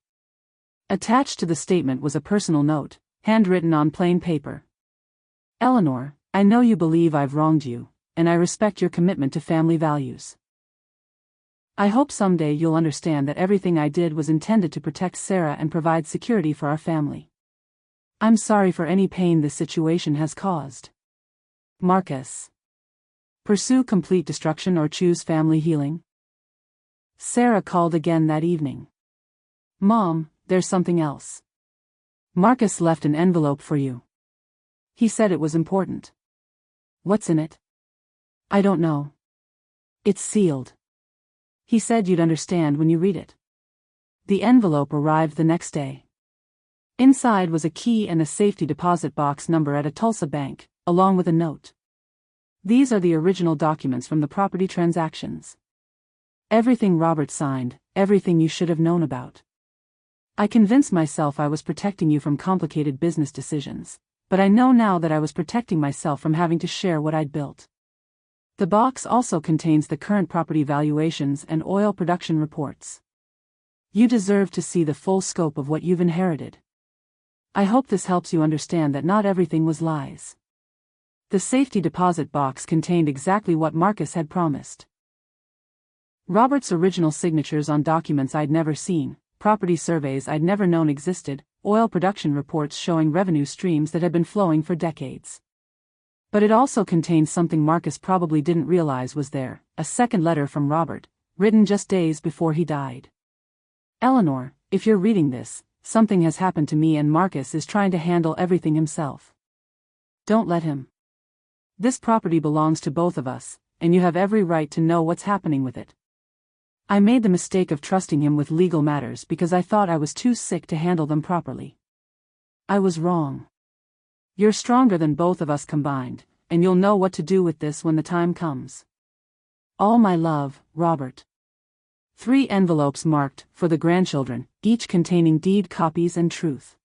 Attached to the statement was a personal note, handwritten on plain paper. "Eleanor, I know you believe I've wronged you, and I respect your commitment to family values. I hope someday you'll understand that everything I did was intended to protect Sarah and provide security for our family. I'm sorry for any pain this situation has caused. Marcus. Pursue complete destruction or choose family healing." Sarah called again that evening. "Mom, there's something else. Marcus left an envelope for you. He said it was important." "What's in it?" "I don't know. It's sealed. He said you'd understand when you read it." The envelope arrived the next day. Inside was a key and a safety deposit box number at a Tulsa bank, along with a note. "These are the original documents from the property transactions. Everything Robert signed, everything you should have known about. I convinced myself I was protecting you from complicated business decisions, but I know now that I was protecting myself from having to share what I'd built." The box also contains the current property valuations and oil production reports. You deserve to see the full scope of what you've inherited. I hope this helps you understand that not everything was lies. The safety deposit box contained exactly what Marcus had promised. Robert's original signatures on documents I'd never seen, property surveys I'd never known existed, oil production reports showing revenue streams that had been flowing for decades. But it also contained something Marcus probably didn't realize was there, a second letter from Robert, written just days before he died. "Eleanor, if you're reading this, something has happened to me and Marcus is trying to handle everything himself. Don't let him. This property belongs to both of us, and you have every right to know what's happening with it. I made the mistake of trusting him with legal matters because I thought I was too sick to handle them properly. I was wrong. You're stronger than both of us combined, and you'll know what to do with this when the time comes. All my love, Robert." 3 envelopes marked, "For the grandchildren," each containing deed copies and truth.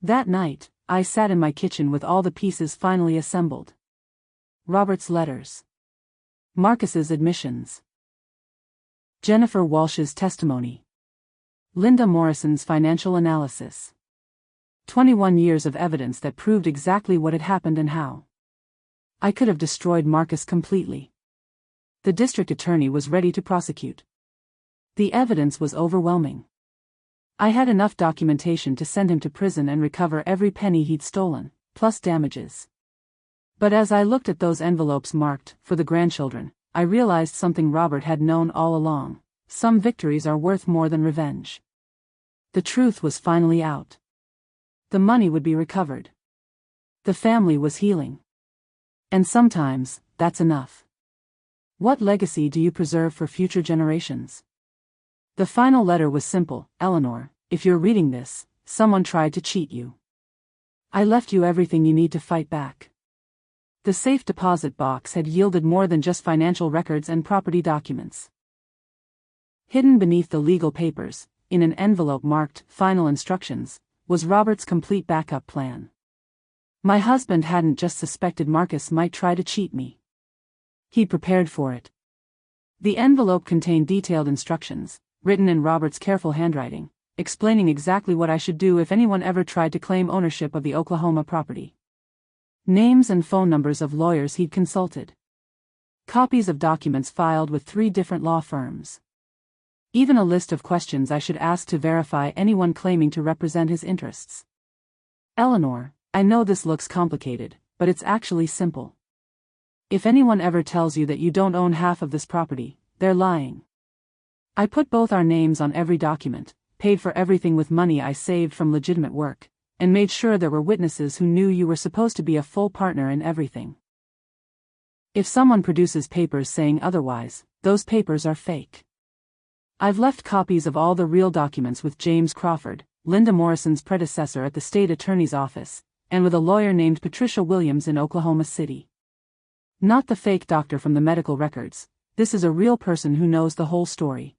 That night, I sat in my kitchen with all the pieces finally assembled. Robert's letters. Marcus's admissions. Jennifer Walsh's testimony. Linda Morrison's financial analysis. 21 years of evidence that proved exactly what had happened and how. I could have destroyed Marcus completely. The district attorney was ready to prosecute. The evidence was overwhelming. I had enough documentation to send him to prison and recover every penny he'd stolen, plus damages. But as I looked at those envelopes marked, "For the grandchildren," I realized something Robert had known all along: some victories are worth more than revenge. The truth was finally out. The money would be recovered. The family was healing. And sometimes, that's enough. What legacy do you preserve for future generations? The final letter was simple: "Eleanor, if you're reading this, someone tried to cheat you. I left you everything you need to fight back." The safe deposit box had yielded more than just financial records and property documents. Hidden beneath the legal papers, in an envelope marked "Final Instructions," was Robert's complete backup plan. My husband hadn't just suspected Marcus might try to cheat me. He prepared for it. The envelope contained detailed instructions, written in Robert's careful handwriting, explaining exactly what I should do if anyone ever tried to claim ownership of the Oklahoma property. Names and phone numbers of lawyers he'd consulted. Copies of documents filed with 3 different law firms. Even a list of questions I should ask to verify anyone claiming to represent his interests. Eleanor, I know this looks complicated, but it's actually simple. If anyone ever tells you that you don't own half of this property, they're lying. I put both our names on every document, paid for everything with money I saved from legitimate work, and made sure there were witnesses who knew you were supposed to be a full partner in everything. If someone produces papers saying otherwise, those papers are fake. I've left copies of all the real documents with James Crawford, Linda Morrison's predecessor at the state attorney's office, and with a lawyer named Patricia Williams in Oklahoma City. Not the fake doctor from the medical records. This is a real person who knows the whole story.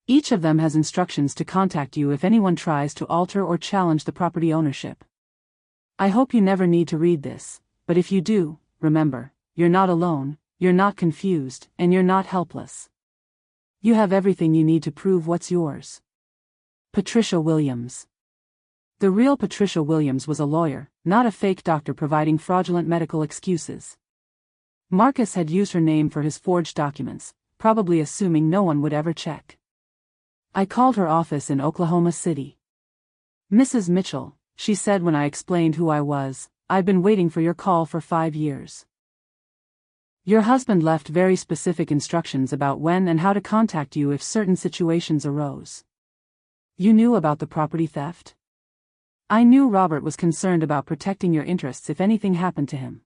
Each of them has instructions to contact you if anyone tries to alter or challenge the property ownership. I hope you never need to read this, but if you do, remember, you're not alone, you're not confused, and you're not helpless. You have everything you need to prove what's yours. Patricia Williams. The real Patricia Williams was a lawyer, not a fake doctor providing fraudulent medical excuses. Marcus had used her name for his forged documents, probably assuming no one would ever check. I called her office in Oklahoma City. "Mrs. Mitchell," she said when I explained who I was, "I've been waiting for your call for 5 years. Your husband left very specific instructions about when and how to contact you if certain situations arose. You knew about the property theft? I knew Robert was concerned about protecting your interests if anything happened to him.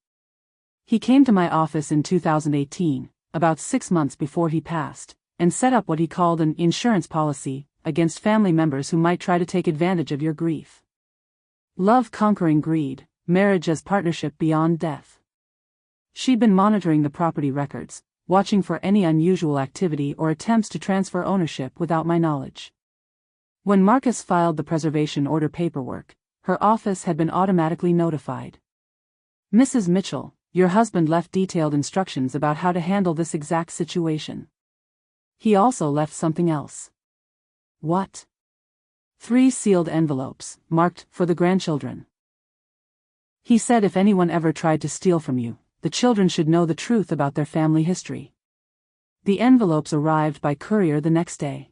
He came to my office in 2018, about 6 months before he passed, and set up what he called an insurance policy against family members who might try to take advantage of your grief. Love conquering greed, marriage as partnership beyond death. She'd been monitoring the property records, watching for any unusual activity or attempts to transfer ownership without my knowledge. When Marcus filed the preservation order paperwork, her office had been automatically notified. "Mrs. Mitchell, your husband left detailed instructions about how to handle this exact situation. He also left something else." "What?" 3 sealed envelopes, marked "For the grandchildren." "He said if anyone ever tried to steal from you, the children should know the truth about their family history." The envelopes arrived by courier the next day.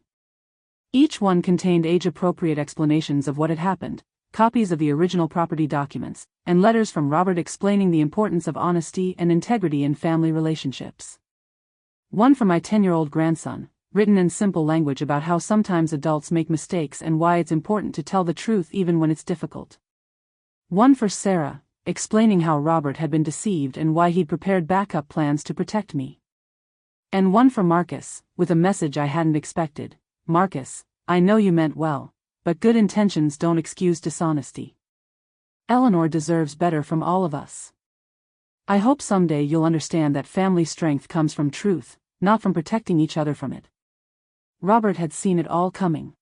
Each one contained age-appropriate explanations of what had happened, copies of the original property documents, and letters from Robert explaining the importance of honesty and integrity in family relationships. One for my 10-year-old grandson, written in simple language about how sometimes adults make mistakes and why it's important to tell the truth even when it's difficult. One for Sarah, explaining how Robert had been deceived and why he'd prepared backup plans to protect me. And one for Marcus, with a message I hadn't expected: "Marcus, I know you meant well, but good intentions don't excuse dishonesty. Eleanor deserves better from all of us. I hope someday you'll understand that family strength comes from truth, not from protecting each other from it." Robert had seen it all coming.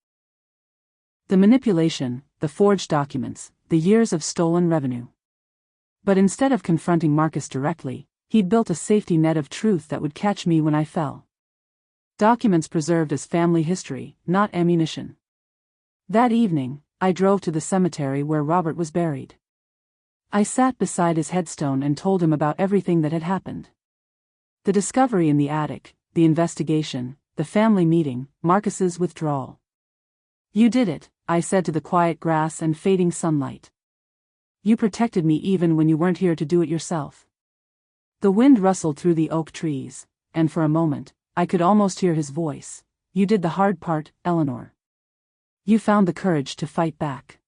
The manipulation, the forged documents, the years of stolen revenue. But instead of confronting Marcus directly, he'd built a safety net of truth that would catch me when I fell. Documents preserved as family history, not ammunition. That evening, I drove to the cemetery where Robert was buried. I sat beside his headstone and told him about everything that had happened. The discovery in the attic, the investigation, the family meeting, Marcus's withdrawal. You did it, I said to the quiet grass and fading sunlight. You protected me even when you weren't here to do it yourself. The wind rustled through the oak trees, and for a moment, I could almost hear his voice. You did the hard part, Eleanor. You found the courage to fight back.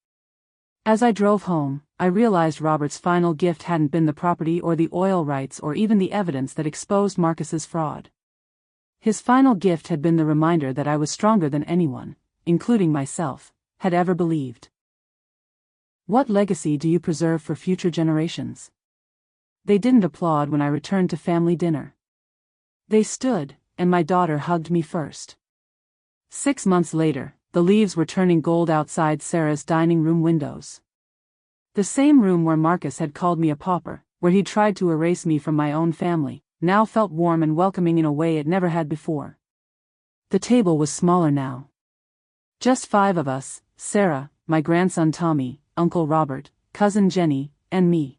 As I drove home, I realized Robert's final gift hadn't been the property or the oil rights or even the evidence that exposed Marcus's fraud. His final gift had been the reminder that I was stronger than anyone, including myself, had ever believed. What legacy do you preserve for future generations? They didn't applaud when I returned to family dinner. They stood, and my daughter hugged me first. 6 months later, the leaves were turning gold outside Sarah's dining room windows. The same room where Marcus had called me a pauper, where he'd tried to erase me from my own family, now felt warm and welcoming in a way it never had before. The table was smaller now. Just 5 of us, Sarah, my grandson Tommy, Uncle Robert, cousin Jenny, and me.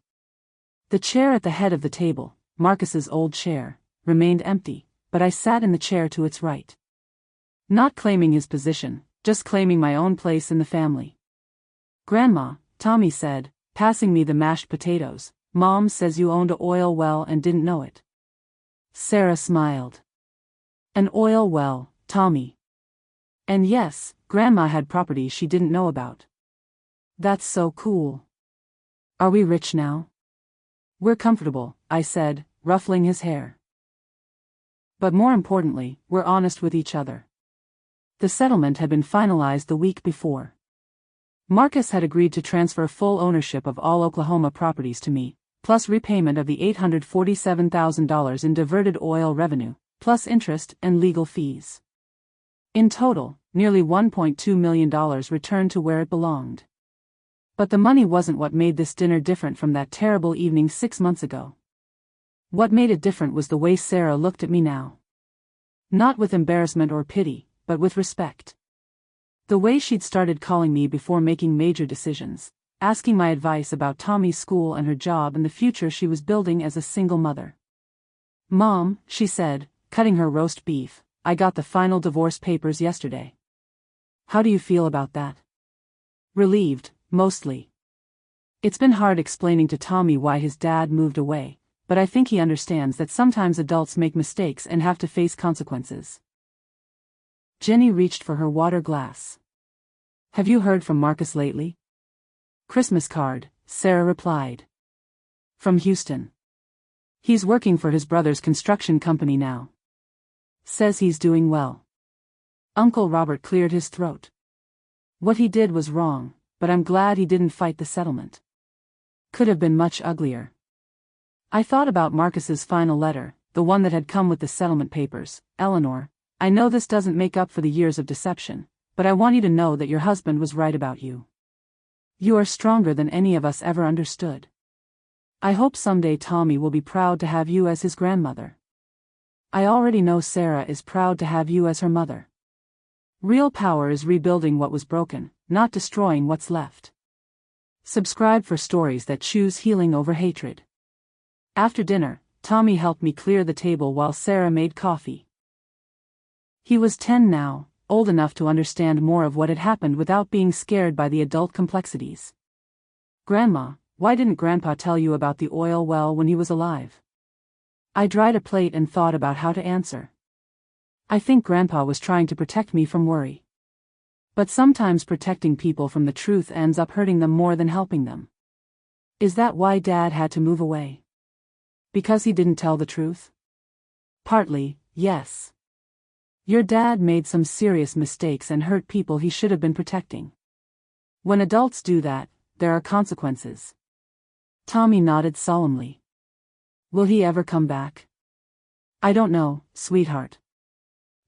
The chair at the head of the table, Marcus's old chair, remained empty, but I sat in the chair to its right. Not claiming his position, just claiming my own place in the family. Grandma, Tommy said, passing me the mashed potatoes, Mom says you owned an oil well and didn't know it. Sarah smiled. An oil well, Tommy. And yes, Grandma had property she didn't know about. That's so cool. Are we rich now? We're comfortable, I said, ruffling his hair. But more importantly, we're honest with each other. The settlement had been finalized the week before. Marcus had agreed to transfer full ownership of all Oklahoma properties to me, plus repayment of the $847,000 in diverted oil revenue, plus interest and legal fees. In total, nearly $1.2 million returned to where it belonged. But the money wasn't what made this dinner different from that terrible evening 6 months ago. What made it different was the way Sarah looked at me now. Not with embarrassment or pity, but with respect. The way she'd started calling me before making major decisions, asking my advice about Tommy's school and her job and the future she was building as a single mother. Mom, she said, cutting her roast beef, I got the final divorce papers yesterday. How do you feel about that? Relieved, mostly. It's been hard explaining to Tommy why his dad moved away, but I think he understands that sometimes adults make mistakes and have to face consequences. Jenny reached for her water glass. Have you heard from Marcus lately? Christmas card, Sarah replied. From Houston. He's working for his brother's construction company now. Says he's doing well. Uncle Robert cleared his throat. What he did was wrong, but I'm glad he didn't fight the settlement. Could have been much uglier. I thought about Marcus's final letter, the one that had come with the settlement papers. Eleanor, I know this doesn't make up for the years of deception, but I want you to know that your husband was right about you. You are stronger than any of us ever understood. I hope someday Tommy will be proud to have you as his grandmother. I already know Sarah is proud to have you as her mother. Real power is rebuilding what was broken, not destroying what's left. Subscribe for stories that choose healing over hatred. After dinner, Tommy helped me clear the table while Sarah made coffee. He was 10 now, old enough to understand more of what had happened without being scared by the adult complexities. Grandma, why didn't Grandpa tell you about the oil well when he was alive? I dried a plate and thought about how to answer. I think Grandpa was trying to protect me from worry. But sometimes protecting people from the truth ends up hurting them more than helping them. Is that why Dad had to move away? Because he didn't tell the truth? Partly, yes. Your dad made some serious mistakes and hurt people he should have been protecting. When adults do that, there are consequences. Tommy nodded solemnly. Will he ever come back? I don't know, sweetheart.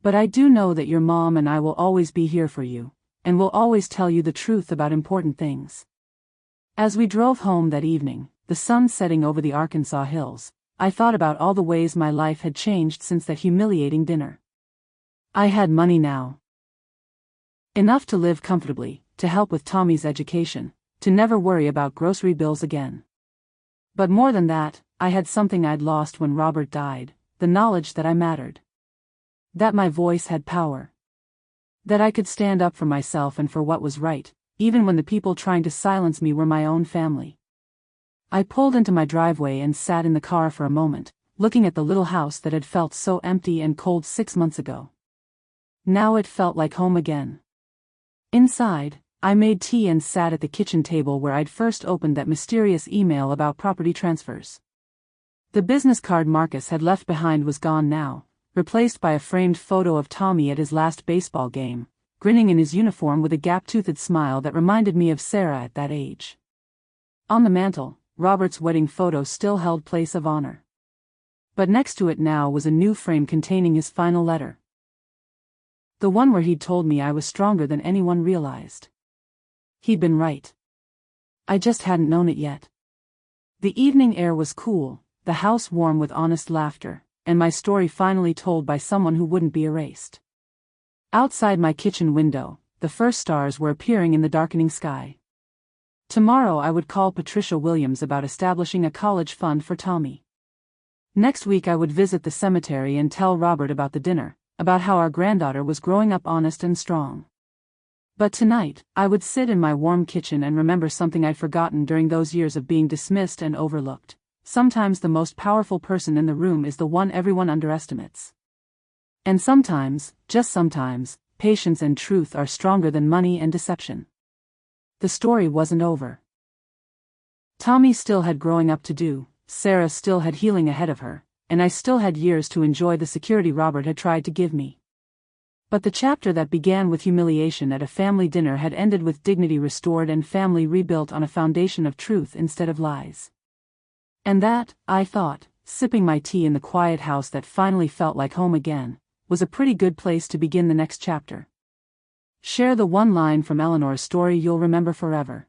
But I do know that your mom and I will always be here for you, and will always tell you the truth about important things. As we drove home that evening, the sun setting over the Arkansas hills, I thought about all the ways my life had changed since that humiliating dinner. I had money now. Enough to live comfortably, to help with Tommy's education, to never worry about grocery bills again. But more than that, I had something I'd lost when Robert died, the knowledge that I mattered. That my voice had power. That I could stand up for myself and for what was right, even when the people trying to silence me were my own family. I pulled into my driveway and sat in the car for a moment, looking at the little house that had felt so empty and cold 6 months ago. Now it felt like home again. Inside, I made tea and sat at the kitchen table where I'd first opened that mysterious email about property transfers. The business card Marcus had left behind was gone now, replaced by a framed photo of Tommy at his last baseball game, grinning in his uniform with a gap-toothed smile that reminded me of Sarah at that age. On the mantel, Robert's wedding photo still held place of honor. But next to it now was a new frame containing his final letter. The one where he'd told me I was stronger than anyone realized. He'd been right. I just hadn't known it yet. The evening air was cool, the house warm with honest laughter, and my story finally told by someone who wouldn't be erased. Outside my kitchen window, the first stars were appearing in the darkening sky. Tomorrow I would call Patricia Williams about establishing a college fund for Tommy. Next week I would visit the cemetery and tell Robert about the dinner, about how our granddaughter was growing up honest and strong. But tonight, I would sit in my warm kitchen and remember something I'd forgotten during those years of being dismissed and overlooked. Sometimes the most powerful person in the room is the one everyone underestimates. And sometimes, just sometimes, patience and truth are stronger than money and deception. The story wasn't over. Tommy still had growing up to do, Sarah still had healing ahead of her, and I still had years to enjoy the security Robert had tried to give me. But the chapter that began with humiliation at a family dinner had ended with dignity restored and family rebuilt on a foundation of truth instead of lies. And that, I thought, sipping my tea in the quiet house that finally felt like home again, was a pretty good place to begin the next chapter. Share the one line from Eleanor's story you'll remember forever.